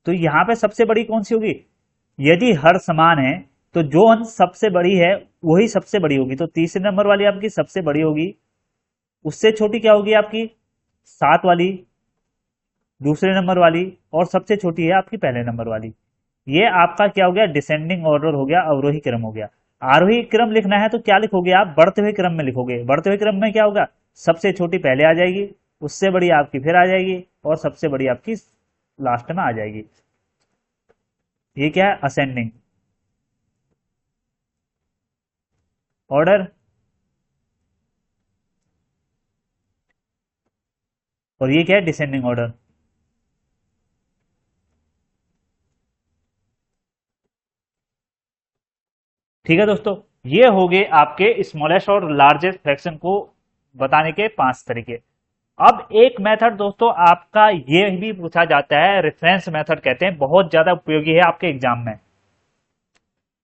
तो यहां पे सबसे बड़ी कौन सी होगी, यदि हर समान है तो जो अंश सबसे बड़ी है वही सबसे बड़ी होगी। तो तीसरे नंबर वाली आपकी सबसे बड़ी होगी, उससे छोटी क्या होगी आपकी 7 वाली, दूसरे नंबर वाली, और सबसे छोटी है आपकी पहले नंबर वाली। ये आपका क्या हो गया, डिसेंडिंग ऑर्डर हो गया, अवरोही क्रम हो गया। आरोही क्रम लिखना है तो क्या लिखोगे आप, बढ़ते हुए क्रम में लिखोगे। बढ़ते हुए क्रम में क्या होगा, सबसे छोटी पहले आ जाएगी, उससे बड़ी आपकी फिर आ जाएगी, और सबसे बड़ी आपकी लास्ट में आ जाएगी। ये क्या है, असेंडिंग ऑर्डर। और ये क्या है, डिसेंडिंग ऑर्डर। ठीक है दोस्तों, ये हो गए आपके स्मॉलेस्ट और लार्जेस्ट फ्रैक्शन को बताने के 5 तरीके। अब एक मेथड दोस्तों आपका ये भी पूछा जाता है, रेफरेंस मेथड कहते हैं, बहुत ज्यादा उपयोगी है आपके एग्जाम में।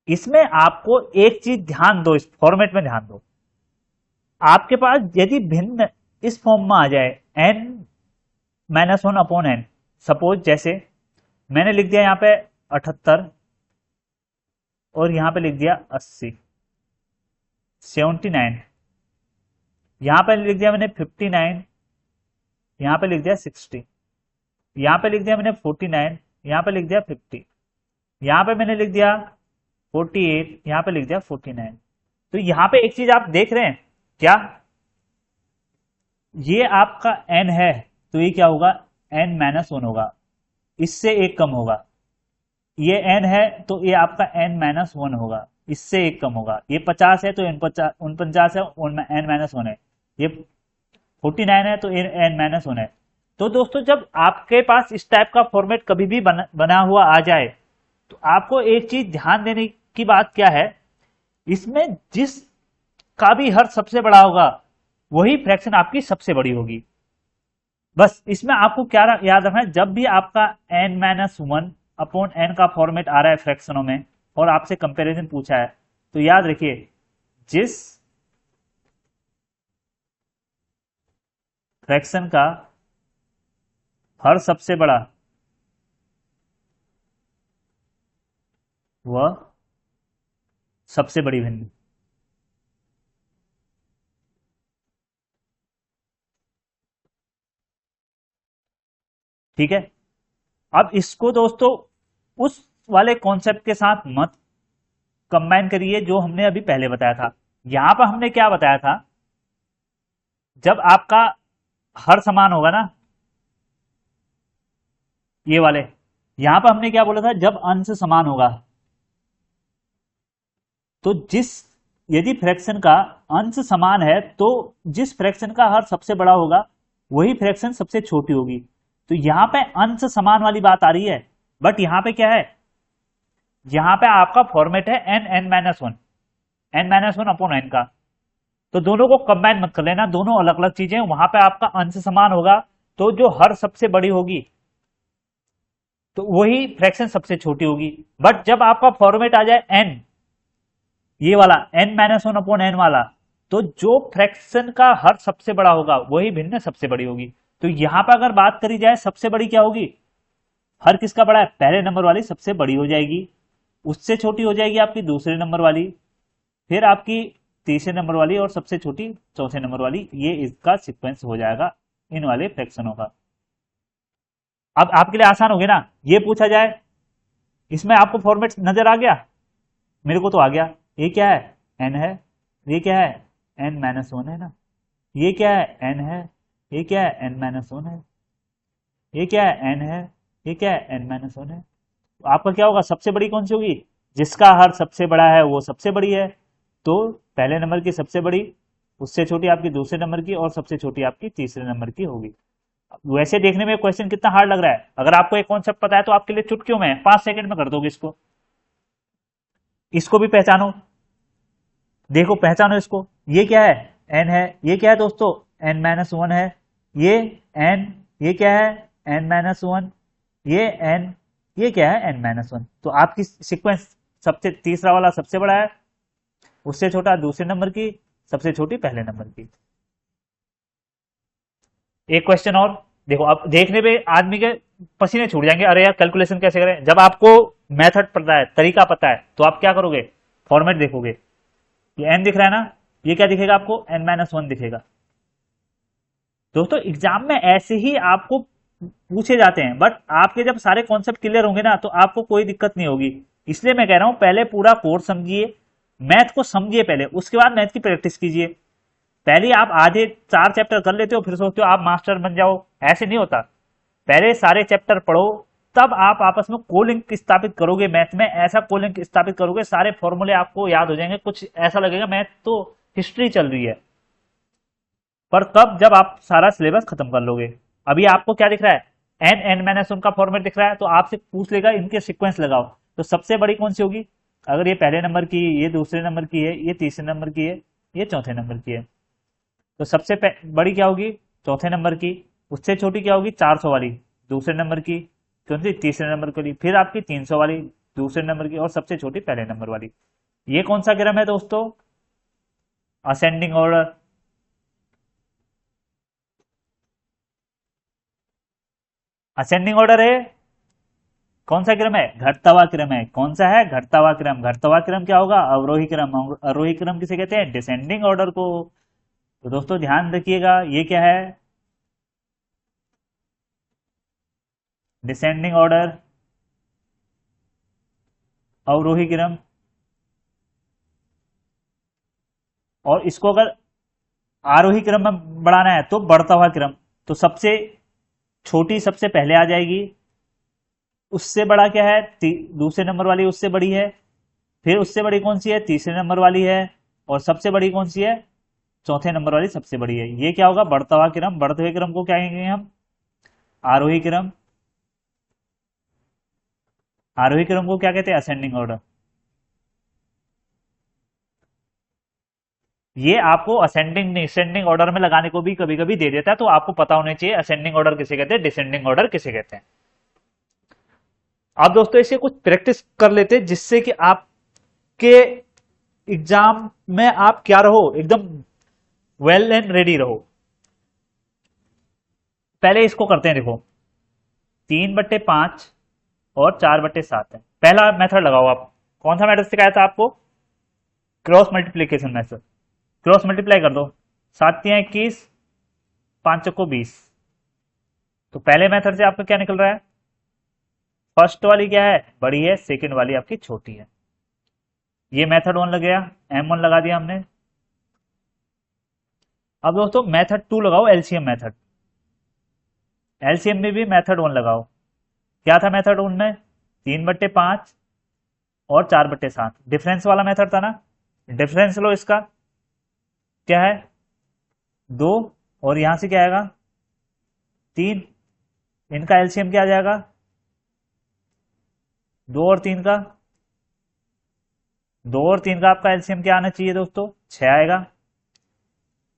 इसमें आपको एक चीज ध्यान दो, इस फॉर्मेट में ध्यान दो। आपके पास यदि भिन्न इस फॉर्म में आ जाए n-1/n, सपोज जैसे मैंने लिख दिया यहां पे 78 और यहां पे लिख दिया 80, 79, यहां पे लिख दिया मैंने 59, यहां पे लिख दिया 60, यहां पे लिख दिया मैंने 49, यहां पे लिख दिया 50, यहां पे मैंने लिख दिया 48, यहां पे लिख दिया 49। तो यहां पे एक चीज आप देख रहे हैं क्या, ये आपका n है तो ये क्या होगा, n-1 होगा, इससे एक कम होगा। ये n है तो ये आपका n-1 होगा, इससे एक कम होगा। ये 50 है तो n49 है, n-1 है। ये 49 है तो n-1 है। तो दोस्तों जब आपके पास इस टाइप का फॉर्मेट कभी भी बना हुआ आ जाए तो आपको एक चीज ध्यान देने की बात क्या है, इसमें जिस का भी हर सबसे बड़ा होगा वही फ्रैक्शन आपकी सबसे बड़ी होगी। बस इसमें आपको क्या याद रखना है, जब भी आपका n-1/n का फॉर्मेट आ रहा है फ्रैक्शनों में और आपसे कंपैरिजन पूछा है, तो याद रखिए जिस फ्रैक्शन का हर सबसे बड़ा वह सबसे बड़ी भिन्न। ठीक है, अब इसको दोस्तों उस वाले कॉन्सेप्ट के साथ मत कंबाइन करिए जो हमने अभी पहले बताया था। यहां पर हमने क्या बताया था, जब आपका हर समान होगा ना, ये वाले, यहां पर हमने क्या बोला था, जब अंश समान होगा तो यदि फ्रैक्शन का अंश समान है तो जिस फ्रैक्शन का हर सबसे बड़ा होगा वही फ्रैक्शन सबसे छोटी होगी। तो यहां पे अंश समान वाली बात आ रही है, बट यहां पे क्या है, यहां पे आपका फॉर्मेट है n-1, n-1/n का। तो दोनों को कंबाइन मत कर लेना, दोनों अलग अलग चीजें। वहां पे आपका अंश समान होगा तो जो हर सबसे बड़ी होगी तो वही फ्रैक्शन सबसे छोटी होगी। बट जब आपका फॉर्मेट आ जाए n, ये वाला n-1/n वाला, तो जो फ्रैक्शन का हर सबसे बड़ा होगा वही भिन्न सबसे बड़ी होगी। तो यहां पर अगर बात करी जाए सबसे बड़ी क्या होगी, हर किसका बड़ा है, पहले नंबर वाली सबसे बड़ी हो जाएगी, उससे छोटी हो जाएगी आपकी दूसरे नंबर वाली, फिर आपकी तीसरे नंबर वाली और सबसे छोटी चौथे नंबर वाली। ये इसका सीक्वेंस हो जाएगा इन वाले फ्रैक्शनों का। अब आपके लिए आसान हो गया ना, ये पूछा जाए, इसमें आपको फॉर्मेट नजर आ गया, मेरे को तो आ गया। ये क्या है, n है, ये क्या है, n-1 है ना, ये क्या है, n है, ये क्या है, n-1 है, ये क्या है, n है, ये क्या है, n-1 है। तो आपका क्या होगा, सबसे बड़ी कौन सी होगी, जिसका हर सबसे बड़ा है वो सबसे बड़ी है। तो पहले नंबर की सबसे बड़ी, उससे छोटी आपकी दूसरे नंबर की और सबसे छोटी आपकी तीसरे नंबर की होगी। वैसे देखने में क्वेश्चन कितना हार्ड लग रहा है, अगर आपको एक कॉन्सेप्ट पता है तो आपके लिए चुटकियों में 5 सेकंड में कर दोगे इसको। इसको भी पहचानो, देखो पहचानो इसको, ये क्या है, n है, ये क्या है दोस्तों, n-1 है, ये n, ये क्या है, n-1, ये n, ये क्या है, n-1। तो आपकी सीक्वेंस सबसे तीसरा वाला सबसे बड़ा है, उससे छोटा दूसरे नंबर की, सबसे छोटी पहले नंबर की। एक क्वेश्चन और देखो, अब देखने पे आदमी के पसीने छूट जाएंगे, अरे यार कैलकुलेशन कैसे करें। जब आपको मेथड पता है, तरीका पता है, तो आप क्या करोगे, फॉर्मेट देखोगे, ये n दिख रहा है ना, ये क्या दिखेगा आपको, n-1 दिखेगा। दोस्तों एग्जाम में ऐसे ही आपको पूछे जाते हैं, बट आपके जब सारे कॉन्सेप्ट क्लियर होंगे ना तो आपको कोई दिक्कत नहीं होगी। इसलिए मैं कह रहा हूं पहले पूरा कोर्स समझिए, मैथ को समझिए पहले, उसके बाद मैथ की प्रैक्टिस कीजिए। पहले आप आधे 4 चैप्टर कर लेते हो फिर सोचते हो आप मास्टर बन जाओ, ऐसे नहीं होता। पहले सारे चैप्टर पढ़ो, तब आप आपस में कोलिंक स्थापित करोगे, मैथ में ऐसा कोलिंक स्थापित करोगे सारे फॉर्मूले आपको याद हो जाएंगे, कुछ ऐसा लगेगा मैथ तो हिस्ट्री चल रही है। पर तब जब आप सारा सिलेबस खत्म कर लोगे। अभी आपको क्या दिख रहा है, एन माइनस वन का फॉर्मेट दिख रहा है, तो आपसे पूछ लेगा इनके सीक्वेंस लगाओ, तो सबसे बड़ी कौन सी होगी, अगर ये पहले नंबर की, ये दूसरे नंबर की है, ये तीसरे नंबर की है, ये चौथे नंबर की है, तो सबसे बड़ी क्या होगी, चौथे नंबर की। उससे छोटी क्या होगी, 400 वाली दूसरे नंबर की, कौन सी, तीसरे नंबर की, फिर आपकी 300 वाली दूसरे नंबर की, और सबसे छोटी पहले नंबर वाली। ये कौन सा क्रम है दोस्तों, असेंडिंग ऑर्डर। असेंडिंग ऑर्डर है, कौन सा क्रम है, घटता हुआ क्रम है। कौन सा है, घटता हुआ क्रम। घटता हुआ क्रम क्या होगा, अवरोही क्रम। अवरोही क्रम किसे कहते हैं, डिसेंडिंग ऑर्डर को। तो दोस्तों ध्यान रखिएगा, ये क्या है, डिसेंडिंग ऑर्डर, अवरोही क्रम। और इसको अगर आरोही क्रम में बढ़ाना है तो बढ़ता हुआ क्रम। तो सबसे छोटी सबसे पहले आ जाएगी, उससे बड़ा क्या है, दूसरे नंबर वाली उससे बड़ी है, फिर उससे बड़ी कौन सी है, तीसरे नंबर वाली है, और सबसे बड़ी कौन सी है, चौथे नंबर वाली सबसे बड़ी है। ये क्या होगा, बढ़ता हुआ क्रम। बढ़ते हुए क्रम को क्या कहेंगे हम, आरोही क्रम। आरोही क्रम को क्या कहते हैं, असेंडिंग ऑर्डर। ये आपको असेंडिंग डिसेंडिंग ऑर्डर में लगाने को भी कभी कभी दे देता है, तो आपको पता होना चाहिए असेंडिंग ऑर्डर किसे कहते हैं, डिसेंडिंग ऑर्डर किसे कहते हैं। आप दोस्तों इसे कुछ प्रैक्टिस कर लेते हैं, जिससे कि आपके एग्जाम में आप क्या रहो, एकदम वेल एंड रेडी रहो। पहले इसको करते हैं, देखो 3/5 और 4/7 है। पहला मेथड लगाओ आप, कौन सा मेथड सिखाया था आपको, cross multiplication method. Cross multiply कर दो, 7×21, 5×20। तो पहले मेथड से आपका क्या निकल रहा है, फर्स्ट वाली क्या है, बड़ी है, सेकंड वाली आपकी छोटी है। ये मेथड 1 लग गया, M1 लगा दिया हमने। अब दोस्तों मेथड 2 लगाओ, एलसीएम मेथड। एलसीएम में भी मेथड 1 लगाओ। क्या था मेथड 1 में, 3/5 और 4/7, डिफरेंस वाला मेथड था ना। डिफरेंस लो इसका, क्या है 2, और यहां से क्या आएगा 3, इनका एलसीएम क्या आ जाएगा, 2 और 3 का, 2 और 3 का आपका एलसीएम क्या आना चाहिए दोस्तों, 6 आएगा।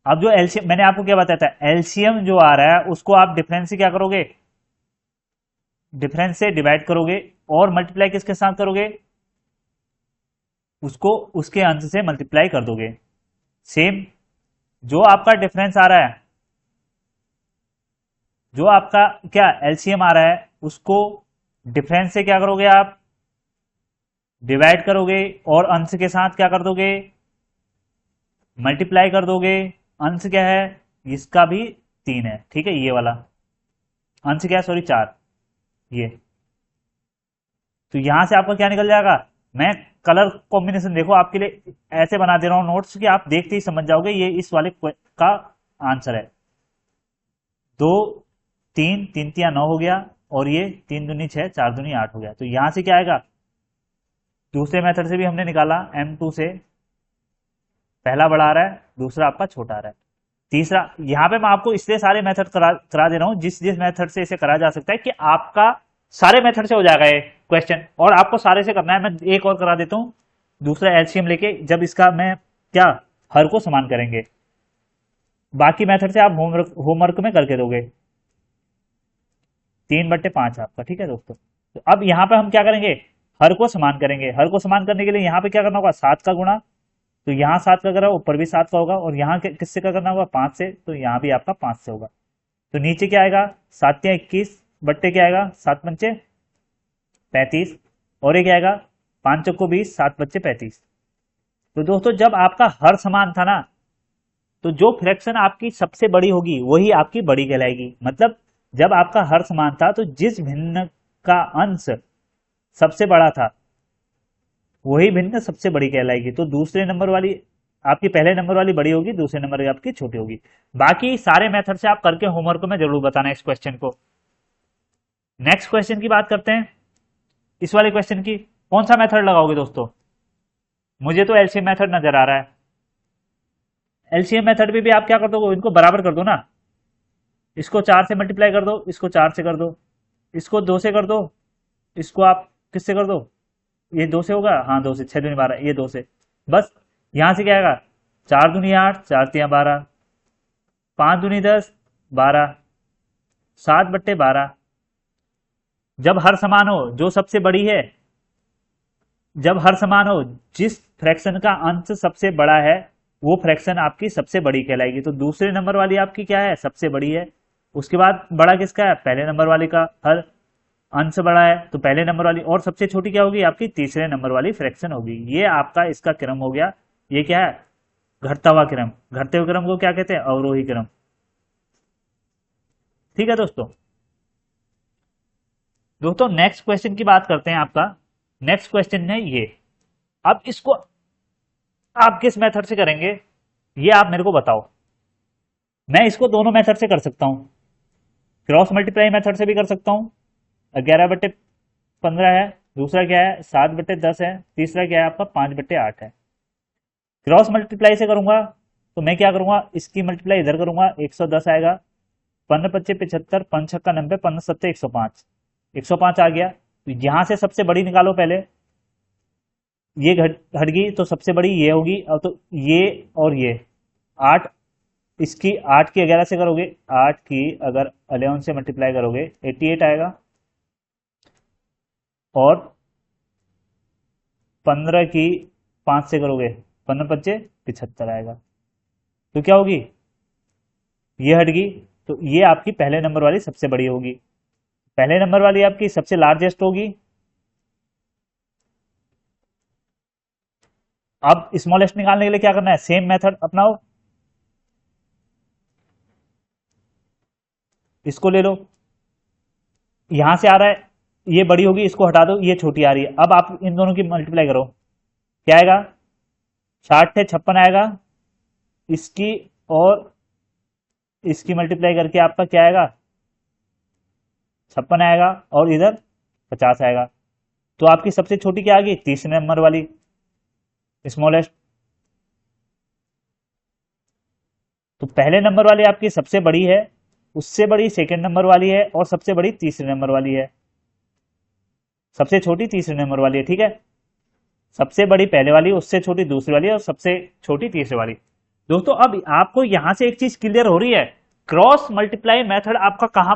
अब जो एलसीएम मैंने आपको क्या बताया था, एलसीएम जो आ रहा है उसको आप डिफरेंस से क्या करोगे, डिफरेंस से डिवाइड करोगे, और मल्टीप्लाई किसके साथ करोगे, उसको उसके अंश से मल्टीप्लाई कर दोगे। सेम जो आपका डिफरेंस आ रहा है, जो आपका क्या एलसीएम आ रहा है, उसको डिफरेंस से क्या करोगे आप, डिवाइड करोगे, और अंश के साथ क्या कर दोगे, मल्टीप्लाई कर दोगे। अंश क्या है, इसका भी 3 है, ठीक है, ये वाला अंश क्या है, सॉरी 4, ये। तो यहां से आपका क्या निकल जाएगा, मैं कलर कॉम्बिनेशन देखो आपके लिए ऐसे बना दे रहा हूं नोट्स कि आप देखते ही समझ जाओगे ये इस वाले का आंसर है। 2 3 3 3 9 हो गया, और ये 3 दूनी 6, 4 दूनी 8 हो गया। तो यहां से क्या आएगा, दूसरे मेथड से भी हमने निकाला, M2 से पहला बड़ा आ रहा है, दूसरा आपका छोटा आ रहा है, तीसरा। यहां पे मैं आपको इसलिए सारे मेथड करा दे रहा हूं, जिस जिस मेथड से इसे करा जा सकता है, कि आपका सारे मेथड से हो जाएगा ये क्वेश्चन, और आपको सारे से करना है। मैं एक और करा देता हूं, दूसरा एलसीएम लेके, जब इसका मैं क्या हर को समान करेंगे, बाकी मेथड से आप होमवर्क में करके दोगे। 3/5 आपका, ठीक है दोस्तों। तो अब यहां पे हम क्या करेंगे, हर को समान करेंगे। हर को समान करने के लिए यहां पे क्या करना होगा, 7 का गुणा, तो यहाँ 7 का करा, ऊपर भी 7 का होगा, और यहाँ किससे का करना होगा, 5 से, तो यहाँ भी आपका 5 से होगा। तो नीचे क्या आएगा, 7×21 बट्टे क्या आएगा, 7×5 35, और ये क्या आएगा, 5×20, 7×35। तो दोस्तों जब आपका हर समान था ना, तो जो फ्रैक्शन आपकी सबसे बड़ी होगी वही आपकी बड़ी कहलाएगी। मतलब जब आपका हर समान था, तो जिस भिन्न का अंश सबसे बड़ा था वही भिन्न सबसे बड़ी कहलाएगी। तो दूसरे नंबर वाली आपकी पहले नंबर वाली बड़ी होगी, दूसरे नंबर वाली आपकी छोटी होगी। बाकी सारे मेथड से आप करके होमवर्क में जरूर बताना इस क्वेश्चन को। नेक्स्ट क्वेश्चन की बात करते हैं। इस वाले क्वेश्चन की कौन सा मेथड लगाओगे दोस्तों, मुझे तो एलसीएम मेथड नजर आ रहा है। एलसीएम मेथड में भी आप क्या कर दो, इनको बराबर कर दो ना, इसको 4 से मल्टीप्लाई कर दो, इसको 4 से कर दो, इसको 2 से कर दो, इसको आप किससे कर दो, ये 2 से होगा, हाँ 2 से, 6 दूनी 12, ये 2 से, बस। यहां से क्या आएगा, 4 दूनी 8, 4 तिया 12, 5 दूनी 10, 12, 7/12। जब हर समान हो, जो सबसे बड़ी है, जब हर समान हो, जिस फ्रैक्शन का अंश सबसे बड़ा है वो फ्रैक्शन आपकी सबसे बड़ी कहलाएगी। तो दूसरे नंबर वाली आपकी क्या है, सबसे बड़ी है। उसके बाद बड़ा किसका है, पहले नंबर वाले का। हर अंश बड़ा है तो पहले नंबर वाली, और सबसे छोटी क्या होगी आपकी, तीसरे नंबर वाली फ्रैक्शन होगी। ये आपका इसका क्रम हो गया। ये क्या है, घटता हुआ क्रम। घटते हुए क्रम को क्या कहते हैं, अवरोही क्रम। ठीक है दोस्तों। दोस्तों नेक्स्ट क्वेश्चन की बात करते हैं। आपका नेक्स्ट क्वेश्चन है ये। अब इसको आप किस मेथड से करेंगे ये आप मेरे को बताओ। मैं इसको दोनों मेथड से कर सकता हूं। क्रॉस मल्टीप्लाई मेथड से भी कर सकता हूं, 11/15 है। दूसरा क्या है, 7/10 है। तीसरा क्या है आपका, 5/8 है। क्रॉस मल्टीप्लाई से करूंगा तो मैं क्या करूंगा, इसकी मल्टीप्लाई इधर करूंगा, 110 आएगा। 15×5 = 75, 5×6 = 90, 15×7 = 105। 105 आ गया। तो यहां से सबसे बड़ी निकालो पहले। ये घट गई तो सबसे बड़ी ये होगी। अब तो ये और ये 8, इसकी 8 की 11 से करोगे, 8 की अगर 11 से मल्टीप्लाई करोगे 88 आएगा। और 15 की 5 से करोगे, 15×5 = 75 आएगा। तो क्या होगी, ये हट गई। तो ये आपकी पहले नंबर वाली सबसे बड़ी होगी। पहले नंबर वाली आपकी सबसे लार्जेस्ट होगी। अब स्मॉलेस्ट निकालने के लिए क्या करना है, सेम मेथड अपनाओ। इसको ले लो, यहां से आ रहा है, ये बड़ी होगी, इसको हटा दो, ये छोटी आ रही है। अब आप इन दोनों की मल्टीप्लाई करो, क्या आएगा, 60 से 56 आएगा। इसकी और इसकी मल्टीप्लाई करके आपका क्या आएगा, 56 आएगा। और इधर 50 आएगा। तो आपकी सबसे छोटी क्या आ गई, तीसरे नंबर वाली, स्मॉलेस्ट। तो पहले नंबर वाली आपकी सबसे बड़ी है, उससे बड़ी सेकंड नंबर वाली है, और सबसे बड़ी तीसरे नंबर वाली है। सबसे छोटी तीसरे नंबर वाली है, ठीक है। सबसे बड़ी पहले वाली, उससे छोटी दूसरी वाली, और सबसे छोटी तीसरी वाली। दोस्तों अब आपको यहां से एक चीज क्लियर हो रही है, क्रॉस मल्टीप्लाई मेथड आपका कहां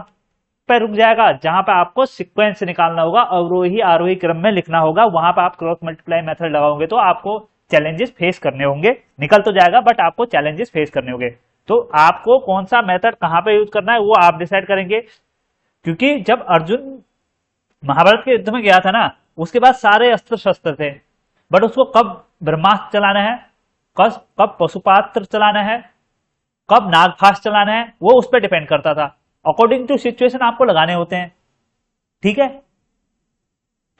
पे रुक जाएगा, जहां पे आपको सीक्वेंस निकालना होगा, अवरोही आरोही क्रम में लिखना होगा, वहां पे आप क्रॉस मल्टीप्लाई मेथड लगाओगे तो आपको चैलेंजेस फेस करने होंगे। निकल तो जाएगा बट आपको चैलेंजेस फेस करने होंगे। तो आपको कौन सा मेथड कहां पे यूज करना है वो आप डिसाइड करेंगे। क्योंकि जब अर्जुन महाभारत के युद्ध में गया था ना, उसके बाद सारे अस्त्र शस्त्र थे, बट उसको कब ब्रह्मास्त्र चलाना है, कब पशुपात्र चलाना है, कब नागफास्ट चलाना है, वो उस पर डिपेंड करता था। अकॉर्डिंग टू सिचुएशन आपको लगाने होते हैं, ठीक है।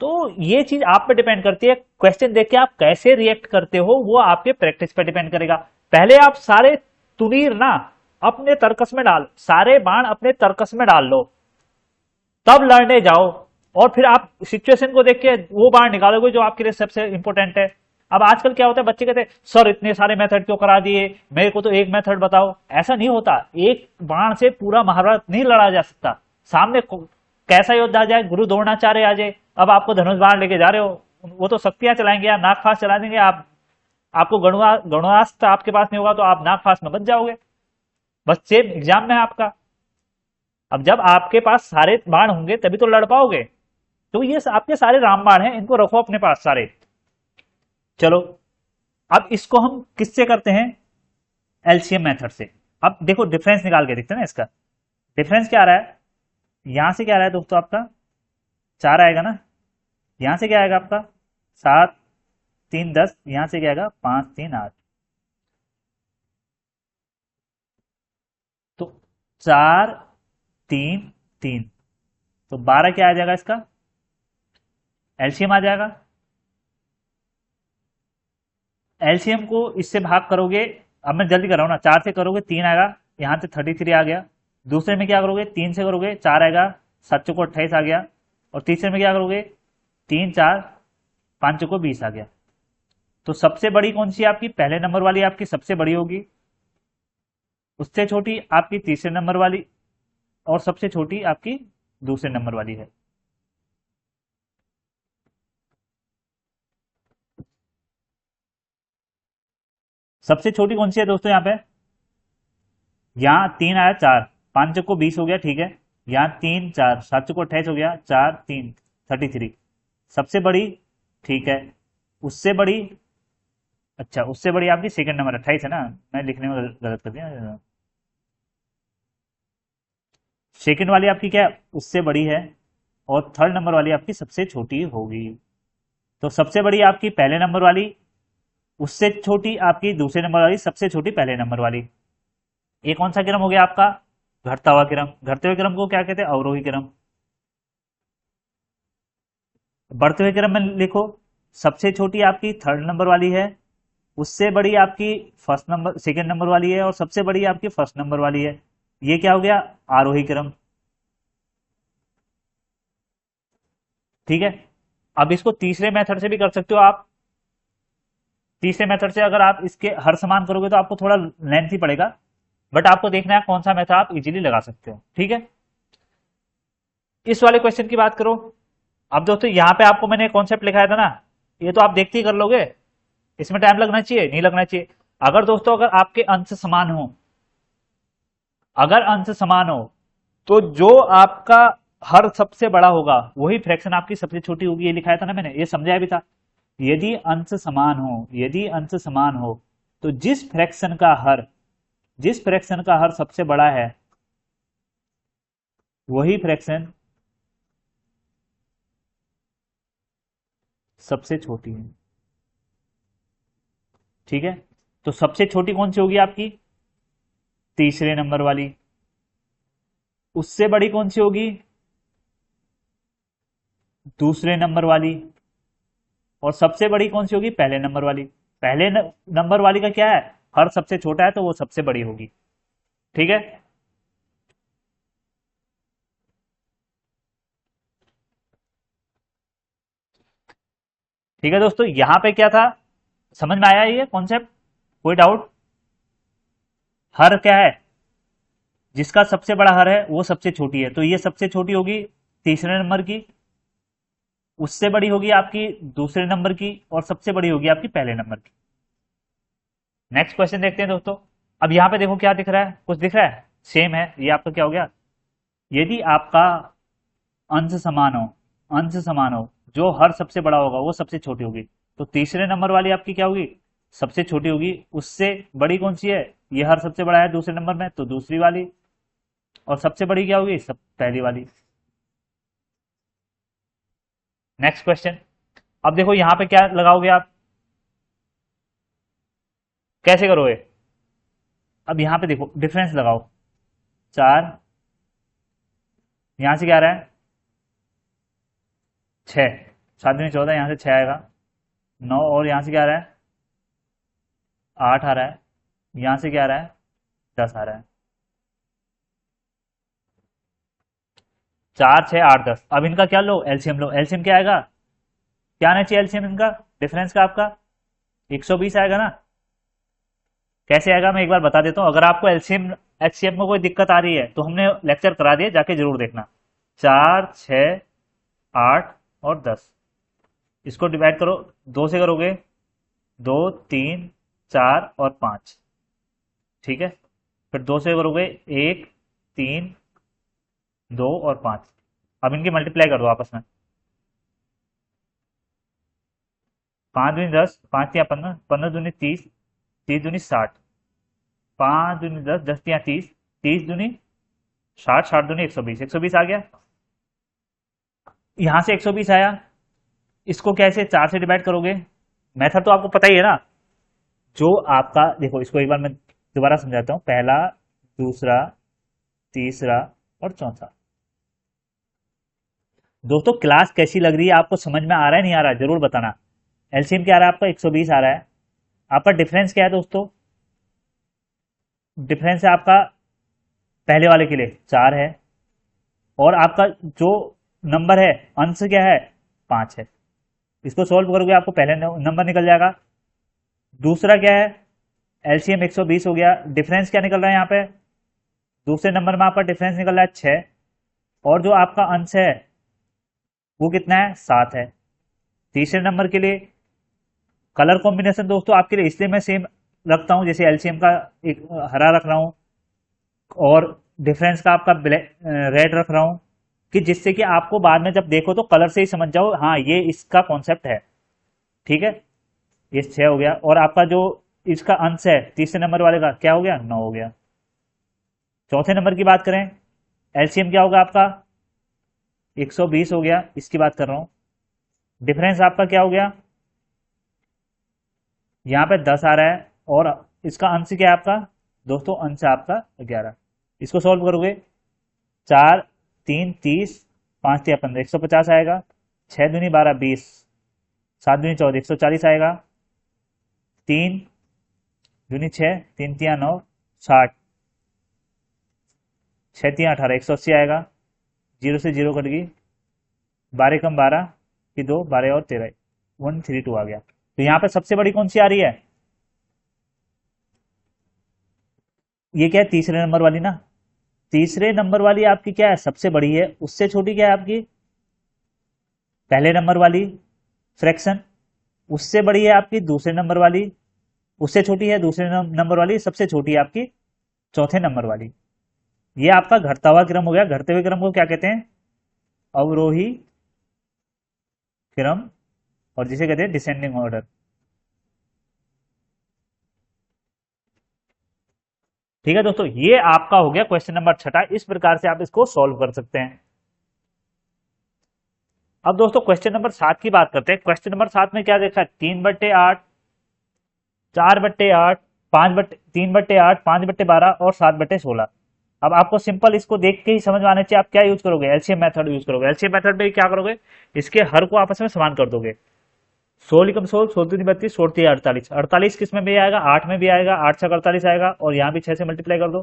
तो ये चीज आप पे डिपेंड करती है, क्वेश्चन देख के आप कैसे रिएक्ट करते हो वो आपके प्रैक्टिस पे डिपेंड करेगा। पहले आप सारे तुनीर ना अपने तर्कस में डाल, सारे बाण अपने तर्कस में डाल लो, तब लड़ने जाओ। और फिर आप सिचुएशन को देख के वो बाण निकालोगे जो आपके लिए सबसे इंपॉर्टेंट है। अब आजकल क्या होता है, बच्चे कहते हैं सर इतने सारे मेथड क्यों करा दिए, मेरे को तो एक मेथड बताओ। ऐसा नहीं होता, एक बाण से पूरा महाभारत नहीं लड़ा जा सकता। सामने कैसा योद्धा आ जाए, गुरु द्रोणाचार्य आ जाए, अब आपको धनुष बाण लेके जा रहे हो, वो तो शक्तियां चलाएंगे या नागफास्ट चला देंगे। आपको गणुआस्त्र आपके पास नहीं होगा तो आप नागफास्ट में बच जाओगे। बस सेम एग्जाम में है आपका। अब जब आपके पास सारे बाण होंगे तभी तो लड़ पाओगे। तो ये आपके सारे रामबाण हैं, इनको रखो अपने पास सारे। चलो अब इसको हम किससे करते हैं, एलसीएम मेथड से। अब देखो डिफरेंस निकाल के देखते हैं ना इसका। डिफरेंस क्या आ रहा है, यहां से क्या आ रहा है दोस्तों, आपका 4 आएगा ना, यहां से क्या आएगा आपका 7 3 10, यहां से क्या आएगा 5 3 8। तो 4 3 3, तो 12 क्या आ जाएगा इसका, एलसीएम आ जाएगा। एलसीएम को इससे भाग करोगे, अब मैं जल्दी कर रहा हूं ना, 4 से करोगे 3 आएगा, यहां से 33 आ गया। दूसरे में क्या करोगे, 3 से करोगे 4 आएगा, 7 चौको 28 आ गया। और तीसरे में क्या करोगे, 3 4 5 चौको 20 आ गया। तो सबसे बड़ी कौन सी आपकी, पहले नंबर वाली आपकी सबसे बड़ी होगी, उससे छोटी आपकी तीसरे नंबर वाली, और सबसे छोटी आपकी दूसरे नंबर वाली है। सबसे छोटी कौन सी है दोस्तों यहाँ पे? यहाँ 3 आया, 4, 5 चौको 20 हो गया, ठीक है। यहाँ 3 4, 7 चौको 28 हो गया, 4 3 33। सबसे बड़ी, ठीक है। उससे बड़ी, अच्छा उससे बड़ी आपकी सेकंड नंबर 28 है ना, मैं लिखने में गलत कर दिया। सेकंड वाली आपकी क्या है? उससे बड़ी है। और थर्ड नंबर वाली आपकी सबसे छोटी होगी। तो सबसे बड़ी आपकी पहले नंबर वाली, उससे छोटी आपकी दूसरे नंबर वाली, सबसे छोटी पहले नंबर वाली। ये कौन सा क्रम हो गया आपका? घटता हुआ क्रम। घटते हुए क्रम को क्या कहते हैं? अवरोही क्रम। बढ़ते हुए क्रम में लिखो, सबसे छोटी आपकी थर्ड नंबर वाली है, उससे बड़ी आपकी फर्स्ट नंबर सेकंड नंबर वाली है, और सबसे बड़ी आपकी फर्स्ट नंबर वाली है। ये क्या हो गया? आरोही क्रम। ठीक है। अब इसको तीसरे मेथड से भी कर सकते हो आप। तीसरे मेथड से अगर आप इसके हर समान करोगे तो आपको थोड़ा लेंथी पड़ेगा, बट आपको देखना है कौन सा मेथड आप इजीली लगा सकते हो। ठीक है। इस वाले क्वेश्चन की बात करो। अब दोस्तों यहाँ पे आपको मैंने कॉन्सेप्ट लिखाया था ना, ये तो आप देखते ही कर लोगे, इसमें टाइम लगना चाहिए? नहीं लगना चाहिए। अगर दोस्तों अगर आपके अंश समान हो, अगर अंश समान हो, तो जो आपका हर सबसे बड़ा होगा वही फ्रैक्शन आपकी सबसे छोटी होगी। ये लिखाया था ना मैंने, ये समझाया भी था। यदि अंश समान हो, यदि अंश समान हो, तो जिस फ्रैक्शन का हर सबसे बड़ा है वही फ्रैक्शन सबसे छोटी है। ठीक है। तो सबसे छोटी कौन सी होगी आपकी? तीसरे नंबर वाली। उससे बड़ी कौन सी होगी? दूसरे नंबर वाली। और सबसे बड़ी कौन सी होगी? पहले नंबर वाली। नंबर वाली का क्या है? हर सबसे छोटा है तो वो सबसे बड़ी होगी। ठीक है। ठीक है दोस्तों, यहां पे क्या था, समझ में आया ये कॉन्सेप्ट? कोई डाउट? हर क्या है? जिसका सबसे बड़ा हर है वो सबसे छोटी है, तो ये सबसे छोटी होगी तीसरे नंबर की, उससे बड़ी होगी आपकी दूसरे नंबर की, और सबसे बड़ी होगी आपकी पहले नंबर की। नेक्स्ट क्वेश्चन देखते हैं दोस्तों। अब यहां पे देखो क्या दिख रहा है, कुछ दिख रहा है? सेम है। ये आपका क्या हो गया? यदि आपका अंश समान हो, अंश समान हो, जो हर सबसे बड़ा होगा वो सबसे छोटी होगी, तो तीसरे नंबर वाली आपकी क्या होगी? सबसे छोटी होगी। उससे बड़ी कौन सी है? ये हर सबसे बड़ा है दूसरे नंबर में, तो दूसरी वाली। और सबसे बड़ी क्या होगी? सब पहली वाली। Next question. अब देखो यहां पे क्या लगाओगे आप, कैसे करोगे? अब यहां पे देखो डिफरेंस लगाओ। 4, यहां से क्या आ रहा है? 6, 7 दूनी 14, यहां से 6 आएगा। 9, और यहां से क्या आ रहा है? 8 आ रहा है। यहां से क्या आ रहा है? 10 आ रहा है। 4 6 8 10। अब इनका क्या लो? एलसीएम लो। एलसीएम क्या आएगा? क्या आना चाहिए एलसीएम इनका? डिफरेंस का आपका 120 आएगा ना। कैसे आएगा मैं एक बार बता देता हूं। अगर आपको एलसीएम एचसीएफ में कोई दिक्कत आ रही है तो हमने लेक्चर करा दिए, जाके जरूर देखना। 4 6 8 और 10, इसको डिवाइड करो, 2 से करोगे, 2 3 4 और 5। ठीक है। फिर 2 से करोगे, 1 3 2 और 5। अब इनकी मल्टीप्लाई कर दो आपस में। 5 दूनी 10, 5 या 15, 15 दूनी 30, 30 दूनी 60, 5 दूनी 10, 10 या 30, 30 दूनी 60, 60 दूनी 120, 120 आ गया। यहां से 120 आया, इसको कैसे? 4 से डिवाइड करोगे। मेथड तो आपको पता ही है ना। जो आपका देखो, इसको एक बार मैं दोबारा समझाता हूं। पहला, दूसरा, तीसरा और चौथा। दोस्तों क्लास कैसी लग रही है, आपको समझ में आ रहा है नहीं आ रहा है, जरूर बताना। एलसीएम क्या आ रहा है आपका? 120 आ रहा है। आपका डिफरेंस क्या है दोस्तों? डिफरेंस है आपका पहले वाले के लिए 4 है, और आपका जो नंबर है, अंश क्या है? 5 है। इसको सोल्व करोगे आपको पहले नंबर निकल जाएगा। दूसरा क्या है? एलसीएम 120 हो गया। डिफरेंस क्या निकल रहा है यहाँ पे? दूसरे नंबर में आपका डिफरेंस निकल रहा है 6, और जो आपका अंश है वो कितना है, 7 है। तीसरे नंबर के लिए कलर कॉम्बिनेशन दोस्तों आपके लिए इसलिए मैं सेम रखता हूं, जैसे एलसीएम का एक हरा रख रहा हूं और डिफरेंस का आपका रेड रख रहा हूं, कि जिससे कि आपको बाद में जब देखो तो कलर से ही समझ जाओ हाँ ये इसका कॉन्सेप्ट है। ठीक है, ये 6 हो गया, और आपका जो इसका अंश है तीसरे नंबर वाले का क्या हो गया, 9 हो गया। चौथे नंबर की बात करें, एलसीएम क्या होगा आपका, 120 हो गया, इसकी बात कर रहा हूं। डिफरेंस आपका क्या हो गया, यहाँ पे 10 आ रहा है, और इसका अंश क्या है आपका दोस्तों, अंश है आपका 11। इसको सॉल्व करोगे, 4 3 30, 5 3 15, 150 आएगा। 6 दूनी 12 20, 7 दूनी 14, 140 आएगा। 3 दूनी 6, 3 3 9, 60, 6 3 18, 180 आएगा। जीरो से जीरो कट गई, 12 कम 12 की 2, 12 और 13, 132 आ गया। तो यहाँ पे सबसे बड़ी कौन सी आ रही है, ये क्या है, तीसरे नंबर वाली ना। तीसरे नंबर वाली आपकी क्या है, सबसे बड़ी है, उससे छोटी क्या है आपकी पहले नंबर वाली फ्रैक्शन, उससे बड़ी है आपकी दूसरे नंबर वाली, उससे छोटी है दूसरे नंबर वाली, सबसे छोटी है आपकी चौथे नंबर वाली। ये आपका घटता हुआ क्रम हो गया। घटते हुए क्रम को क्या कहते हैं, अवरोही क्रम, और जिसे कहते हैं डिसेंडिंग ऑर्डर। ठीक है दोस्तों, ये आपका हो गया क्वेश्चन नंबर 6। इस प्रकार से आप इसको सॉल्व कर सकते हैं। अब दोस्तों क्वेश्चन नंबर 7 की बात करते हैं। क्वेश्चन नंबर 7 में क्या देखा है, 3/8, 4/8, 3/8, 5/12 और 7/16। अब आपको सिंपल इसको देख के ही समझ में आना चाहिए, आप क्या यूज करोगे, एलसीएम मेथड यूज करोगे। एलसीएम मेथड में क्या करोगे, इसके हर को आपस में समान कर दोगे। 16 कम 16, 16 दूनी 32, 16 तीन 48, 48 किस में भी आएगा, 8 में भी आएगा, 8 छक 48 आएगा, और यहाँ भी 6 से मल्टीप्लाई कर दो।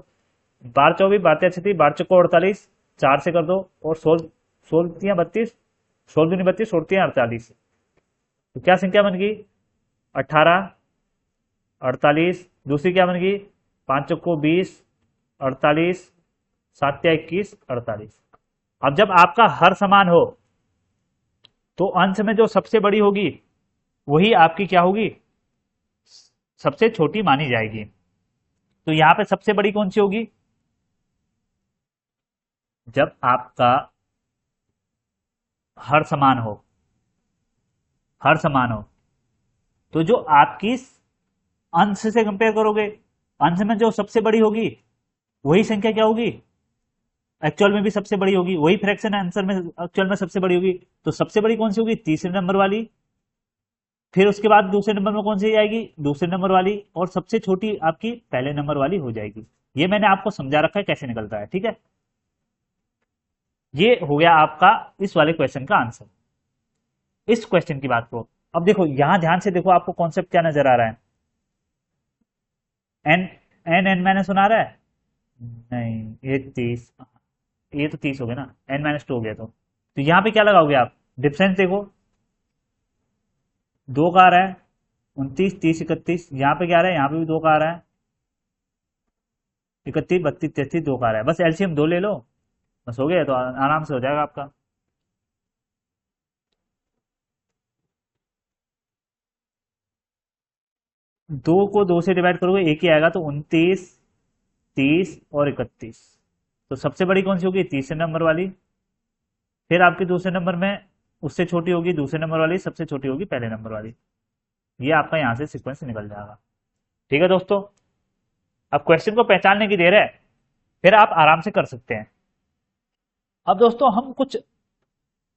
12 24, 12 36, 12 चौको 48, 4 से कर दो, और 16 16 तीन 32, 16 दूनी 32, 16 तीन 48। तो क्या संख्या बन गई, 18, 48। दूसरी क्या बन गई, 5 चौको 20, 48, 7 या 21, 48। अब जब आपका हर समान हो तो अंश में जो सबसे बड़ी होगी वही आपकी क्या होगी, सबसे छोटी मानी जाएगी। तो यहां पे सबसे बड़ी कौन सी होगी, जब आपका हर समान हो, हर समान हो तो जो आपकी अंश से कंपेयर करोगे, अंश में जो सबसे बड़ी होगी वही संख्या क्या होगी, एक्चुअल में भी सबसे बड़ी होगी, वही फ्रैक्शन आंसर में एक्चुअल में सबसे बड़ी होगी। तो सबसे बड़ी कौन सी होगी, तीसरे नंबर वाली। फिर उसके बाद दूसरे नंबर में कौन सी आएगी, दूसरे नंबर वाली, और सबसे छोटी आपकी पहले नंबर वाली हो जाएगी। ये मैंने आपको समझा रखा है कैसे निकलता है। ठीक है, ये हो गया आपका इस वाले क्वेश्चन का आंसर। इस क्वेश्चन की बात को अब देखो, यहां ध्यान से देखो, आपको कॉन्सेप्ट क्या नजर आ रहा है, एन एन एन मैंने सुना रहा है, नहीं ये 30, ये तो 30 हो गया ना, n-2 हो गया। तो यहां पे क्या लगाओगे आप, डिफरेंस देखो, 2 का आ रहा है, 29 30 31, यहाँ पे क्या आ रहा है, यहाँ पे भी 2 का आ रहा है, 31 32 33, 2 का आ रहा है। बस एलसीएम 2 ले लो, बस हो गया, तो आराम से हो जाएगा आपका। दो को 2 से डिवाइड करोगे एक ही आएगा, तो 29 30 और 31। तो सबसे बड़ी कौन सी होगी, तीसरे नंबर वाली। फिर आपके दूसरे नंबर में उससे छोटी होगी दूसरे नंबर वाली, सबसे छोटी होगी पहले नंबर वाली। ये आपका यहां से सीक्वेंस निकल जाएगा। ठीक है दोस्तों, अब क्वेश्चन को पहचानने की देर है, फिर आप आराम से कर सकते हैं। अब दोस्तों हम कुछ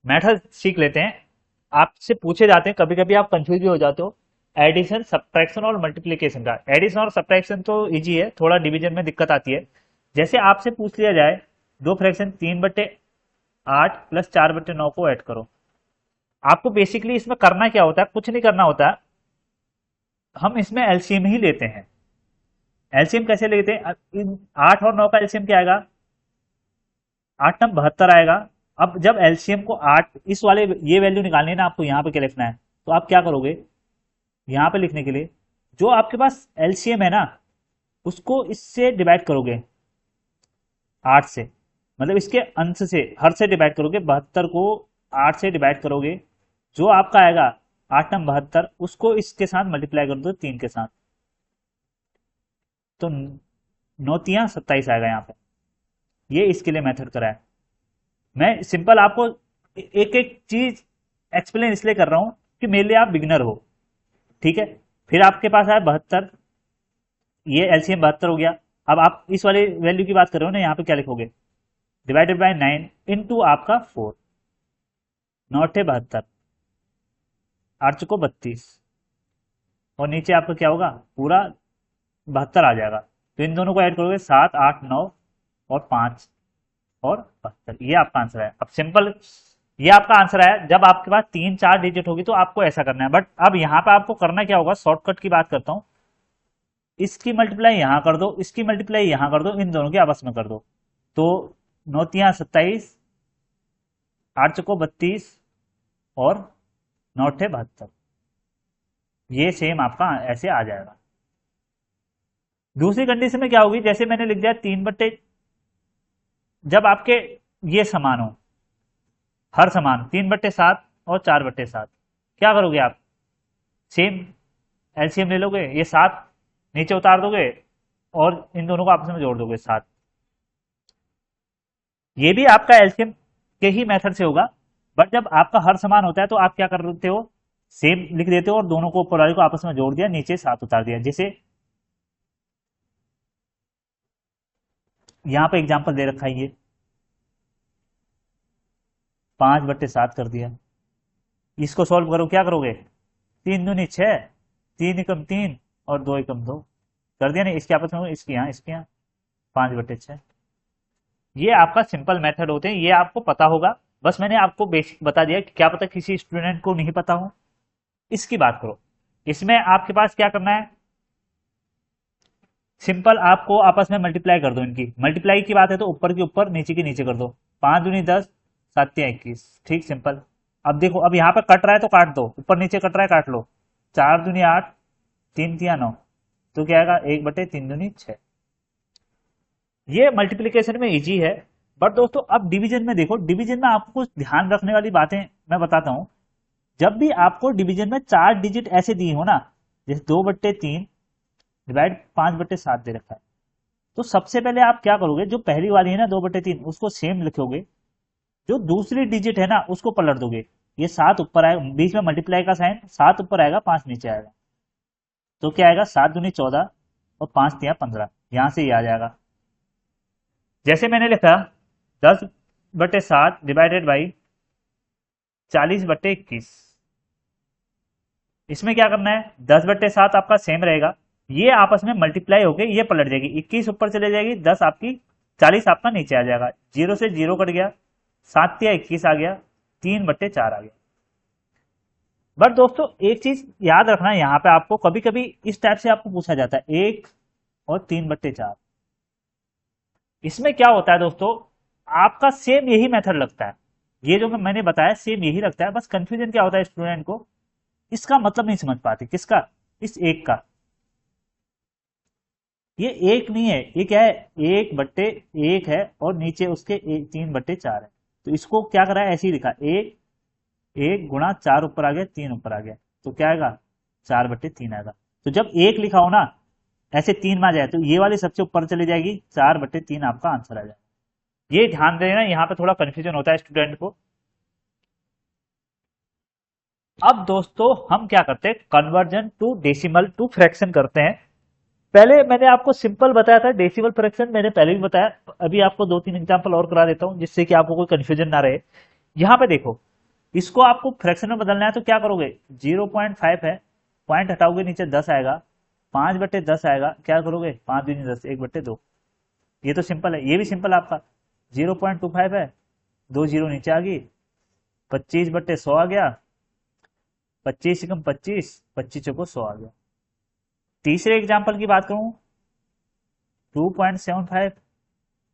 मेथड सीख लेते हैं। आपसे पूछे जाते हैं, कभी कभी आप कंफ्यूज भी हो जाते हो, एडिशन सब्ट्रैक्शन और मल्टीप्लीकेशन का। एडिशन और सब्ट्रैक्शन तो इजी है, थोड़ा डिवीजन में दिक्कत आती है। जैसे आपसे पूछ लिया जाए दो फ्रैक्शन 3/8 प्लस 4/9 को ऐड करो। आपको बेसिकली इसमें करना क्या होता है, कुछ नहीं करना होता, हम इसमें एलसीएम ही लेते हैं। एलसीएम कैसे लेते हैं, 8 और 9 का एलसीएम क्या आएगा, 8 9 72 आएगा। अब जब एलसीएम को 8 इस वाले ये वैल्यू निकालनी है ना आपको, यहाँ पे क्या लिखना है, तो आप क्या करोगे, यहाँ पे लिखने के लिए जो आपके पास एलसीएम है ना उसको इससे डिवाइड करोगे। 8 से, मतलब इसके अंश से, हर से डिवाइड करोगे, 72 को 8 से डिवाइड करोगे, जो आपका आएगा 8 नम 72, उसको इसके साथ मल्टीप्लाई कर दो 3 के साथ, तो 9×3 = 27 आएगा यहाँ पे। ये इसके लिए मेथड करा है। मैं सिंपल आपको एक एक चीज एक्सप्लेन इसलिए कर रहा हूं कि मेरे लिए आप बिगिनर हो, ठीक है। फिर आपके पास आया 72, ये एलसीएम 72 हो गया। अब आप इस वाले वैल्यू की बात कर रहे हो ना, यहाँ पे क्या लिखोगे, डिवाइडेड बाय 9 इंटू आपका 4, 9×8 = 72, 8×4 = 32, और नीचे आपका क्या होगा, पूरा 72 आ जाएगा। तो इन दोनों को ऐड करोगे, 7, 8, 9 और 5 और 72, ये आपका आंसर है। अब सिंपल ये आपका आंसर है। जब आपके पास 3-4 डिजिट होगी तो आपको ऐसा करना है, बट अब यहाँ पे आपको करना क्या होगा, शॉर्टकट की बात करता हूँ, इसकी मल्टीप्लाई यहां कर दो, इसकी मल्टीप्लाई यहां कर दो, इन दोनों की आपस में कर दो, तो 9×3 = 27, 8×4 = 32 और 9×8 = 72, ये सेम आपका ऐसे आ जाएगा। दूसरी कंडीशन में क्या होगी, जैसे मैंने लिख दिया 3/, जब आपके ये समान हो, हर समान 3/7 और 4/7, क्या करोगे आप, सेम एलसीएम ले लोगे, ये 7 नीचे उतार दोगे और इन दोनों को आपस में जोड़ दोगे 7। ये भी आपका एलसीएम के ही मेथड से होगा, बट जब आपका हर समान होता है तो आप क्या कर देते हो, सेम लिख देते हो और दोनों को ऊपर वाले को आपस में जोड़ दिया, नीचे 7 उतार दिया। जैसे यहां पे एग्जांपल दे रखा है, ये 5/7 कर दिया। इसको सॉल्व करो, क्या करोगे, 3×2 = 6, 3 × 3 और 2 × 2 कर दिया नहीं, इसके आपस में इसके यहाँ 5/6। ये आपका सिंपल मेथड होते हैं, ये आपको पता होगा, बस मैंने आपको बेसिक बता दिया कि क्या पता किसी स्टूडेंट को नहीं पता हो। इसकी बात करो, इसमें आपके पास क्या करना है, सिंपल आपको आपस में मल्टीप्लाई कर दो। इनकी मल्टीप्लाई की बात है तो ऊपर के ऊपर नीचे के नीचे कर दो, 5×2 = 10, 7×3 = 21, ठीक सिंपल। अब देखो, अब यहाँ पर कट रहा है तो काट दो, ऊपर नीचे कट रहा है काट लो, 4×2 = 8, 3×3 = 9, तो क्या आएगा 1/3×2 = 6। ये मल्टीप्लीकेशन में इजी है, बट दोस्तों अब डिवीजन में देखो, डिवीजन में आपको कुछ ध्यान रखने वाली बातें मैं बताता हूं। जब भी आपको डिवीजन में 4 डिजिट ऐसे दी हो ना, जैसे 2/3 डिवाइड 5/7 दे रखा है, तो सबसे पहले आप क्या करोगे, जो पहली वाली है ना 2/3, उसको सेम लिखोगे, जो दूसरी डिजिट है ना उसको पलट दोगे, ये 7 ऊपर आएगा, बीच में मल्टीप्लाई का साइन, 7 ऊपर आएगा 5 नीचे आएगा, तो क्या आएगा 7×2 = 14 और 5×3 = 15, यहां से ये आ जाएगा। जैसे मैंने लिखा 10/7 डिवाइडेड बाई 40/21, इसमें क्या करना है, 10/7 आपका सेम रहेगा, ये आपस में मल्टीप्लाई होके ये पलट जाएगी, 21 ऊपर चले जाएगी, 10 आपकी 40 आपका नीचे आ जाएगा, 0 से 0 कट गया, 7×3 = 21 आ गया, 3/4 आ गया। बट दोस्तों एक चीज याद रखना, यहाँ पे आपको कभी कभी इस टाइप से आपको पूछा जाता है 1 और 3/4, इसमें क्या होता है दोस्तों, आपका सेम यही मेथड लगता है, ये जो मैंने बताया सेम यही लगता है, बस कंफ्यूजन क्या होता है स्टूडेंट को, इसका मतलब नहीं समझ पाते, किसका, इस एक का। ये एक नहीं है, ये क्या है, 1/1 है और नीचे उसके 3/4 है, तो इसको क्या करा है, ऐसे ही लिखा, 1 × 4 ऊपर आ गया, 3 ऊपर आ गया, तो क्या आएगा 4/3 आएगा। तो जब 1 लिखा हो ना ऐसे 3 में आ जाए, तो ये वाली सबसे ऊपर चली जाएगी, 4/3 आपका आंसर आ जाएगा। ये ध्यान देना, यहाँ पे थोड़ा कंफ्यूजन होता है स्टूडेंट को। अब दोस्तों हम क्या करते हैं, conversion to decimal to fraction करते हैं। पहले मैंने आपको सिंपल बताया था, डेसिमल फ्रैक्शन मैंने पहले भी बताया, अभी आपको 2-3 एग्जांपल और करा देता हूं जिससे कि आपको कोई कंफ्यूजन ना रहे। यहाँ पे देखो, इसको आपको फ्रैक्शन में बदलना है तो क्या करोगे, 0.5 है, पॉइंट हटाओगे नीचे 10 आएगा, 5/10 आएगा, क्या करोगे 5×2 = 10, 1/2, ये तो सिंपल है, ये भी सिंपल आपका 0.25 है, 2 0 नीचे आ गई, 25/100 आ गया, 25 × 25, 25×4 100 आ गया। तीसरे एग्जाम्पल की बात करूं, 2.75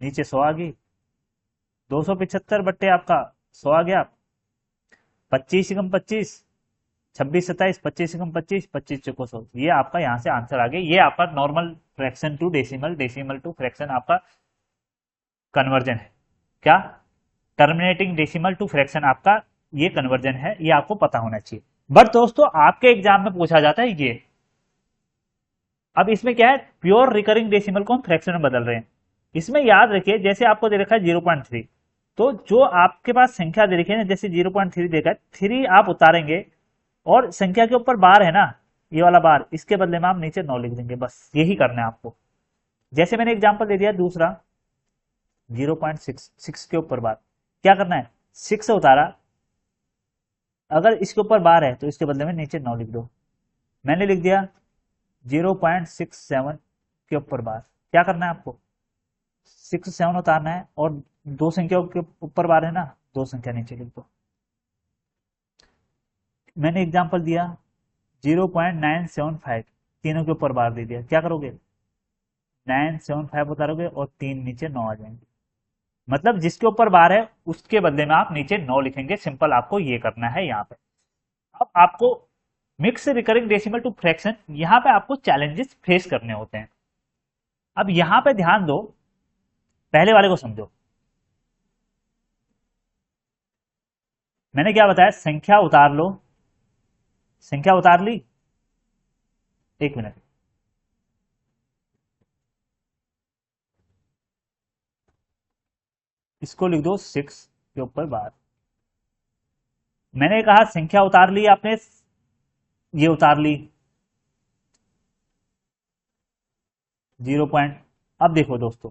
नीचे 100 आ गई, 275 बट्टे आपका 100 आ गया, 25 × 25, 26 27, 25 × 25, 25×4 100, ये आपका यहां से आंसर आ गया। ये आपका normal fraction to decimal, decimal to fraction आपका कन्वर्जन है। क्या? टर्मिनेटिंग डेसिमल टू फ्रैक्शन आपका ये कन्वर्जन है, ये आपको पता होना चाहिए। बट दोस्तों आपके एग्जाम में पूछा जाता है ये। अब इसमें क्या है, प्योर रिकरिंग डेसिमल को हम फ्रैक्शन में बदल रहे हैं। इसमें याद रखिए जैसे आपको दे रखा है 0.3, तो जो आपके पास संख्या दे रखी है ना, जैसे 0.3 देखा है, 3 आप उतारेंगे और संख्या के ऊपर बार है ना, ये वाला बार, इसके बदले में आप नीचे 9 लिख देंगे, बस यही करना है आपको। जैसे मैंने एग्जाम्पल दे दिया दूसरा 0.6, 6 के ऊपर बार, क्या करना है, 6 से उतारा, अगर इसके ऊपर बार है तो इसके बदले में नीचे 9 लिख दो। मैंने लिख दिया 0.67 के ऊपर बार, क्या करना है आपको, 6 7 उतारना है और दो संख्याओं के ऊपर बार है ना, दो संख्या नीचे लिख दो। मैंने एग्जांपल दिया 0.975, तीनों के ऊपर बार दे दिया, क्या करोगे, 975 उतारोगे और 3 नीचे 9 आ जाएंगे। मतलब जिसके ऊपर बार है उसके बदले में आप नीचे 9 लिखेंगे, सिंपल आपको ये करना है यहाँ पे। अब आपको mix recurring decimal to fraction, यहाँ पे आपको चैलेंजेस फेस करने होते हैं। अब यहां पे ध्यान दो, पहले वाले को समझो। मैंने क्या बताया, संख्या उतार लो, संख्या उतार ली, एक मिनट, इसको लिख दो 6 के ऊपर बार। मैंने कहा संख्या उतार ली आपने, ये उतार ली 0 पॉइंट। अब देखो दोस्तों,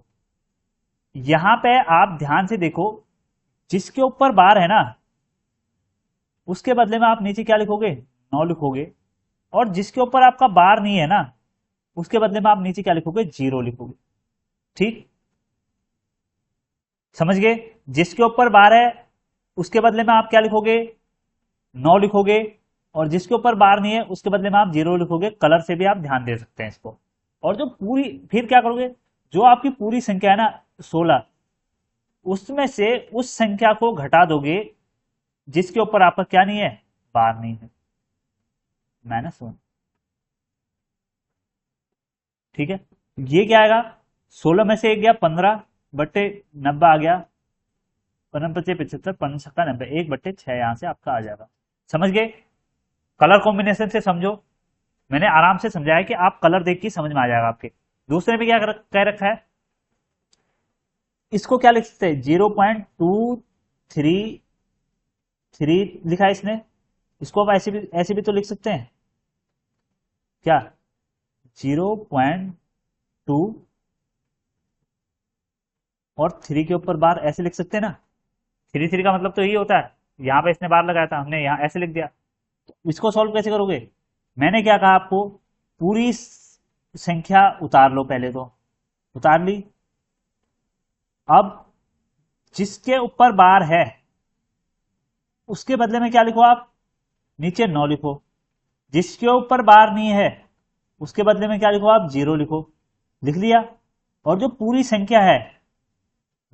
यहां पे आप ध्यान से देखो, जिसके ऊपर बार है ना उसके बदले में आप नीचे क्या लिखोगे, 9 लिखोगे, और जिसके ऊपर आपका बार नहीं है ना उसके बदले में आप नीचे क्या लिखोगे, 0 लिखोगे। ठीक, समझ गए? जिसके ऊपर बार है उसके बदले में आप क्या लिखोगे, 9 लिखोगे, और जिसके ऊपर बार नहीं है उसके बदले में आप 0 लिखोगे। कलर से भी आप ध्यान दे सकते हैं इसको। और जो पूरी, फिर क्या करोगे, जो आपकी पूरी संख्या है ना 16, उसमें से उस संख्या को घटा दोगे जिसके ऊपर आपका क्या नहीं है, बार नहीं है, -1। ठीक है, ये क्या आएगा, 16 में से एक गया 15/90 आ गया, 15×5 = 75, 5×7 = 90, 1/6 यहां से आपका आ जाएगा। समझ गए? कलर कॉम्बिनेशन से समझो, मैंने आराम से समझाया कि आप कलर देख के समझ में आ जाएगा आपके। दूसरे में क्या कह रखा है, इसको क्या लिख सकते हैं, 0.233 लिखा है इसने, इसको आप ऐसे भी तो लिख सकते हैं, क्या 0.2 और 3 के ऊपर बार ऐसे लिख सकते हैं ना। 3 का मतलब तो यही होता है, यहां पे इसने बार लगाया था, हमने यहां ऐसे लिख दिया। तो इसको सॉल्व कैसे करोगे, मैंने क्या कहा आपको, पूरी संख्या उतार लो, पहले तो उतार ली। अब जिसके ऊपर बार है उसके बदले में क्या लिखो, आप नीचे 9 लिखो। जिसके ऊपर बार नहीं है उसके बदले में क्या लिखो, आप 0 लिखो। लिख लिया। और जो पूरी संख्या है,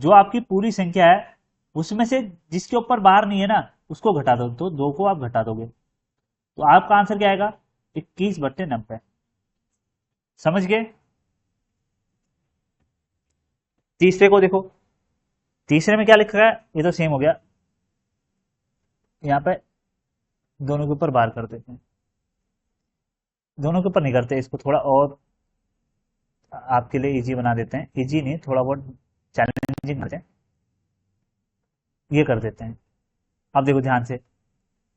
जो आपकी पूरी संख्या है उसमें से जिसके ऊपर बार नहीं है ना उसको घटा दो, तो 2 को आप घटा दोगे, तो आपका आंसर क्या आएगा, 21/90। समझ गए? तीसरे को देखो, तीसरे में क्या लिखा है, ये तो सेम हो गया, यहां पे दोनों के ऊपर बार कर देते हैं, दोनों के ऊपर नहीं करते, इसको थोड़ा और आपके लिए इजी बना देते हैं, इजी नहीं थोड़ा बहुत चैलेंजिंग करते हैं, ये कर देते हैं। अब देखो ध्यान से,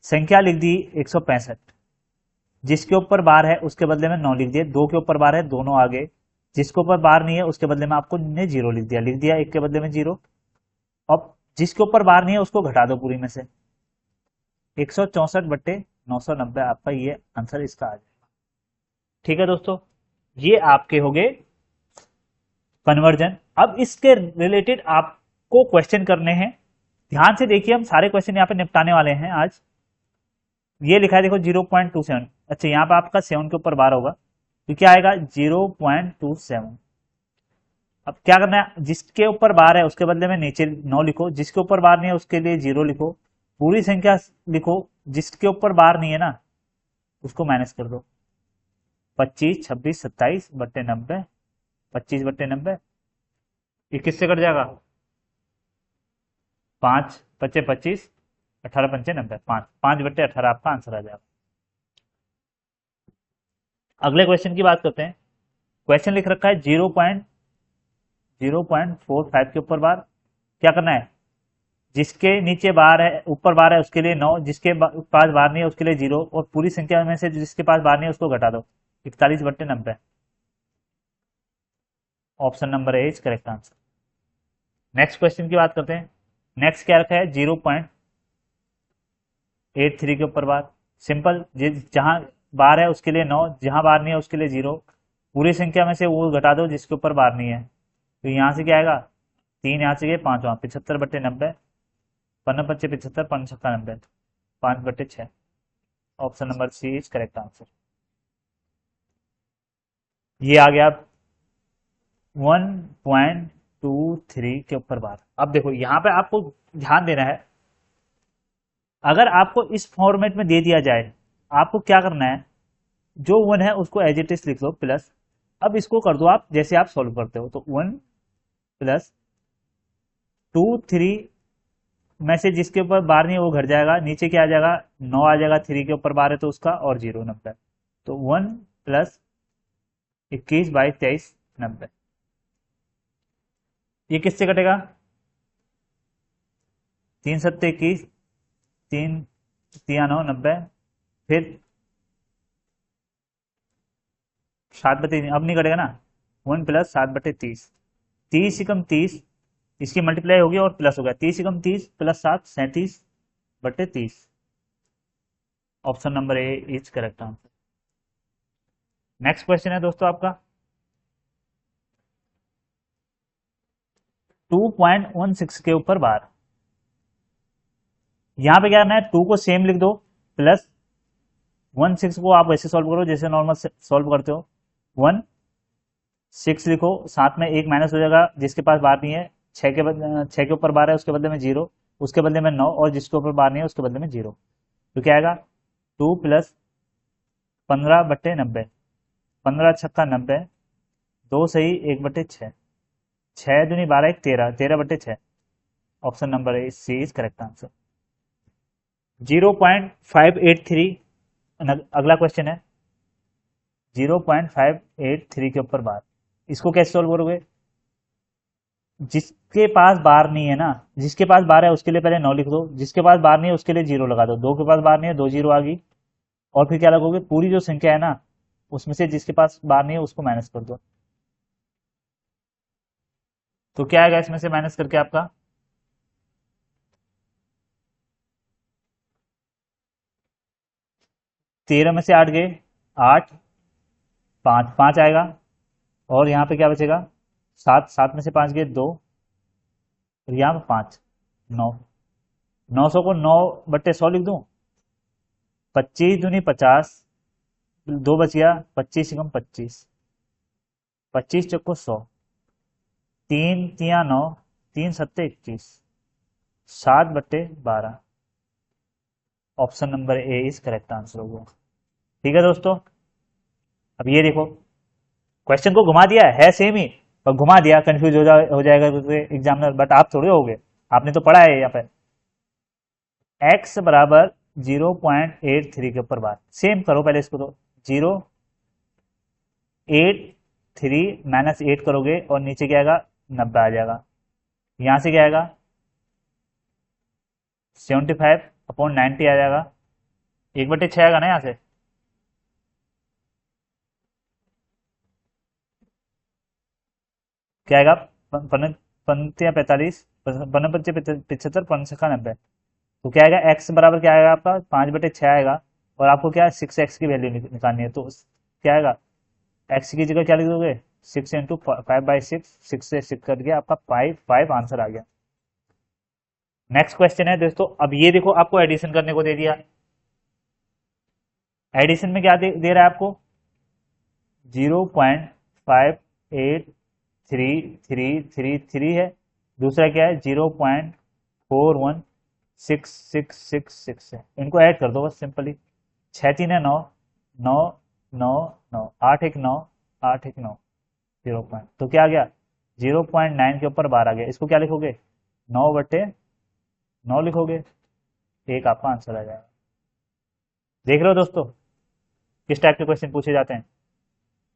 संख्या लिख दी 165, जिसके ऊपर बार है उसके बदले में 9 लिख दिया, 2 के ऊपर बार है दोनों आगे, जिसके ऊपर बार नहीं है उसके बदले में आपको 0 लिख दिया, 1 के बदले में 0। अब जिसके ऊपर बार नहीं है उसको घटा दो पूरी में से, 164/990 आपका ये आंसर इसका आ जाएगा। ठीक है दोस्तों, ये आपके हो गए कन्वर्जन। अब इसके रिलेटेड आपको क्वेश्चन करने हैं, ध्यान से देखिए, हम सारे क्वेश्चन यहाँ पे निपटाने वाले हैं आज। ये लिखा है देखो 0.27, अच्छा यहाँ पे आपका 7 के ऊपर बार होगा तो क्या आएगा 0.27। अब क्या करना है, जिसके ऊपर बार है उसके बदले में नीचे 9 लिखो, जिसके ऊपर बार नहीं है उसके लिए 0 लिखो, पूरी संख्या लिखो, जिसके ऊपर बार नहीं है ना उसको माइनस कर दो, 25, 26, 27/90, 25/90, ये किससे कट जाएगा, 5 पच्चे 25, 18 पंचे 90, 5 बट्टे 18 आपका आंसर आ जाएगा। अगले क्वेश्चन की बात करते हैं। क्वेश्चन लिख रखा है 0.45 के ऊपर बार। क्या करना है, जिसके नीचे बार है ऊपर बार है उसके लिए 9, जिसके पास बार नहीं है उसके लिए 0, और पूरी संख्या में से जिसके पास बार नहीं है उसको घटा दो। 41/90। Option number A is correct answer. Next question की बात करते हैं। नेक्स्ट क्या रखा है, 0.83 के ऊपर बार। सिंपल, जहां बार है उसके लिए 9, जहां बार नहीं है उसके लिए 0, पूरी संख्या में से वो घटा दो जिसके ऊपर बार नहीं है। तो यहाँ से क्या आएगा, 3 यहाँ से गए 5 वहां, 75/90, 15×5 = 75, 5×6 = 90, 5/6। Option number C is correct answer. ये आ गया 1.23 के ऊपर बार। अब देखो यहाँ पे आपको ध्यान देना है, अगर आपको इस फॉर्मेट में दे दिया जाए, आपको क्या करना है, जो 1 है उसको एज इट इज लिख लो प्लस। अब इसको कर दो आप जैसे आप सॉल्व करते हो, तो 1 + 2 3 में से जिसके ऊपर बार नहीं है वो घट जाएगा, नीचे क्या आ जाएगा, 9 आ जाएगा, 3 के ऊपर बार है तो उसका, और 0 90। तो 1 + 21 / 23 90। ये किससे कटेगा, 3 × 7 = 21, 3 × 9 90, फिर 7/3 अब नहीं कटेगा ना, 1 + 7/30, 30 × 30 इसकी मल्टीप्लाई होगी और प्लस हो गया, 30 × 30 + 7 37/30। Option number A is correct answer. Next question है दोस्तों आपका 2.16 के ऊपर बार। यहां पे क्या करना है, 2 को सेम लिख दो, प्लस 16 को आप वैसे सॉल्व करो जैसे नॉर्मल सॉल्व करते हो। 1 6 लिखो, साथ में एक माइनस हो जाएगा जिसके पास बार नहीं है, 6 के ऊपर बार है उसके बदले में 0, उसके बदले में 9, और जिसके ऊपर बार नहीं है उसके बदले में 0। तो क्या आएगा, 2 + 15/90, 15×6 = 90, 2 सही 1/6, 6 दूनी 12 1 13, 13/6। Option number A C is correct answer. 0.583 अगला क्वेश्चन है, 0.583 के ऊपर बार। इसको कैसे सॉल्व करोगे, जिसके पास बार नहीं है ना, जिसके पास बार है उसके लिए पहले 9 लिख दो, जिसके पास बार नहीं है उसके लिए 0 लगा दो, 2 के पास बार नहीं है 2 0 आ गई, और फिर क्या लगोगे, पूरी जो संख्या है ना उसमें से जिसके पास बार नहीं है उसको माइनस कर दो। तो क्या आएगा इसमें से माइनस करके आपका, 13 में से 8 गए 8, 5 5 आएगा, और यहाँ पे क्या बचेगा, 7 7 में से 5 गए 2, और यहाँ पे 5 9, 900 को 9/100 लिख दूं, 25 दूनी 50, 2 बच गया, 25 × 25, 25 चौको 100, 3 3 9, 3 7 21, 7/12। Option number A is correct answer होगा। ठीक है दोस्तों, अब ये देखो क्वेश्चन को घुमा दिया है सेम ही, पर घुमा दिया, कंफ्यूज हो जाएगा एग्जामिनर, बट आप थोड़े होगे, आपने तो पढ़ा है यहाँ पे। x बराबर 0.83 के ऊपर बार, सेम करो पहले इसको, तो 0.83 - 8 करोगे और नीचे क्या आएगा, 90 आ जाएगा। यहां से क्या आएगा, 75/90 आ जाएगा, 1/6 आएगा ना यहां से, क्या आएगा, 45, 75 55 90। तो क्या आएगा, x बराबर क्या आएगा आपका, 5/6 आएगा, और आपको क्या है 6x की वैल्यू निकालनी है, तो क्या आएगा, x की जगह क्या लिख दोगे, 6 × 5/6, 6 से 6 कट गया आपका 5 आंसर आ गया। नेक्स्ट क्वेश्चन है दोस्तों, अब ये देखो आपको एडिशन करने को दे दिया, एडिशन में क्या दे रहा है आपको, 0.58333 है, दूसरा क्या है 0.41666 है, इनको ऐड कर दो बस सिंपली, 6 3 है 9, 9 9 9, 8 1 9, 8 1 9, 0. तो क्या आ गया, 0.9 के ऊपर 12 आ गया, इसको क्या लिखोगे, 9/12, 9 लिखोगे, एक आपका आंसर आ जाएगा। देख रहे हो दोस्तों किस टाइप के क्वेश्चन पूछे जाते हैं।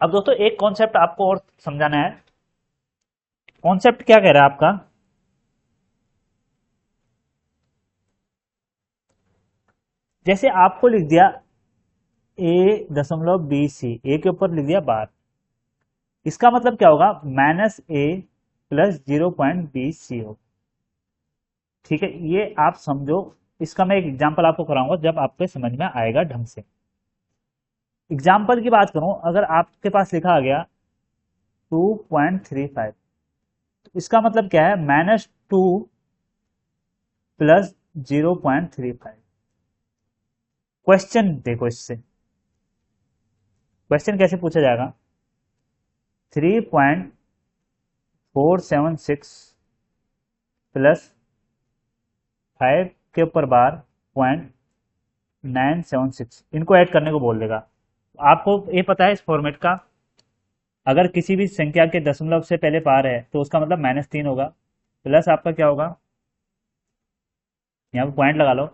अब दोस्तों एक कॉन्सेप्ट आपको और समझाना है। कॉन्सेप्ट क्या कह रहा है आपका, जैसे आपको लिख दिया a.b.c, ए के ऊपर लिख दिया बार, इसका मतलब क्या होगा, -a प्लस 0.b.c हो। ठीक है, ये आप समझो। इसका मैं एक एग्जांपल आपको कराऊंगा जब आपको समझ में आएगा ढंग से। एग्जाम्पल की बात करूं, अगर आपके पास लिखा आ गया 2.35, तो इसका मतलब क्या है, -2 प्लस 0.35। क्वेश्चन देखो, इससे क्वेश्चन कैसे पूछा जाएगा, 3.476 प्लस 5 के ऊपर बार 0.976, इनको ऐड करने को बोल देगा। आपको ये पता है इस फॉर्मेट का, अगर किसी भी संख्या के दशमलव से पहले पार है तो उसका मतलब -3 होगा, प्लस आपका क्या होगा, यहाँ पे पॉइंट लगा लो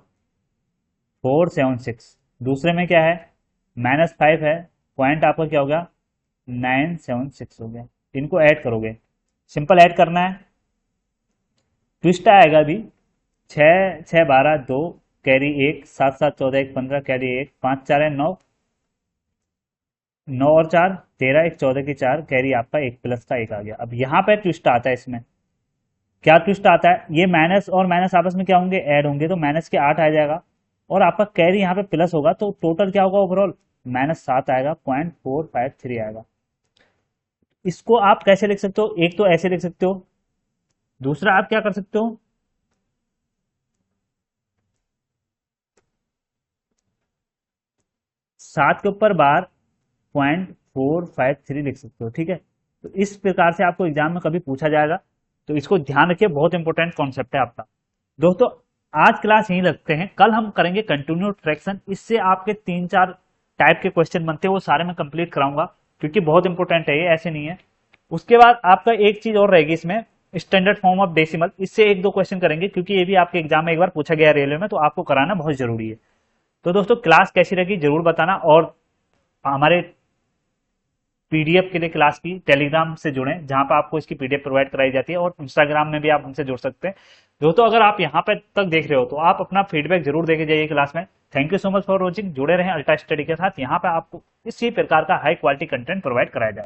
476, दूसरे में क्या है -5 है, पॉइंट आपका क्या होगा 976 हो गया। इनको ऐड करोगे, सिंपल ऐड करना है। ट्विस्ट आएगा अभी, 6 6 12 2 कैरी 1, 7 7 14 1 15 कैरी 1, 5 4 है 9, 9 और 4 13, 1 14 की 4 कैरी आपका 1 प्लस का 1 आ गया। अब यहाँ पे ट्विस्ट आता है, इसमें क्या ट्विस्ट आता है, ये माइनस और माइनस आपस में क्या होंगे, ऐड होंगे, तो माइनस के 8 आ जाएगा, और आपका कैरी यहाँ पे प्लस होगा, तो टोटल क्या होगा ओवरऑल -7 आएगा, 0.453 आएगा। इसको आप कैसे लिख सकते हो, एक तो ऐसे लिख सकते हो, दूसरा आप क्या कर सकते हो, 7 के ऊपर बार 0.453 लिख सकते हो। ठीक है, तो इस प्रकार से आपको एग्जाम में कभी पूछा जाएगा, तो इसको ध्यान रखिए, बहुत इंपॉर्टेंट कॉन्सेप्ट है आपका। दोस्तों आज क्लास यहीं रखते हैं, कल हम करेंगे कंटिन्यूड फ्रैक्शन। इससे आपके 3 4 टाइप के क्वेश्चन बनते हैं, वो सारे मैं कंप्लीट कराऊंगा, क्योंकि बहुत इंपॉर्टेंट है ये, ऐसे नहीं है। उसके बाद आपका एक चीज और रहेगी इसमें, स्टैंडर्ड फॉर्म ऑफ डेसिमल, इससे 1 2 क्वेश्चन करेंगे, क्योंकि ये भी आपके एग्जाम में एक बार पूछा गया रेलवे में, तो आपको कराना बहुत जरूरी है। तो दोस्तों क्लास कैसी लगी जरूर बताना, और हमारे पीडीएफ के लिए क्लास की टेलीग्राम से जुड़ें, जहां पर आपको इसकी पीडीएफ प्रोवाइड कराई जाती है, और इंस्टाग्राम में भी आप हमसे जुड़ सकते हैं। दोस्तों अगर आप यहाँ पे तक देख रहे हो तो आप अपना फीडबैक जरूर देके जाइए क्लास में। Thank you so much for watching, जुड़े रहें अल्ट्रा स्टडी के साथ, यहाँ पे आपको इसी प्रकार का हाई क्वालिटी कंटेंट प्रोवाइड कराया जाए।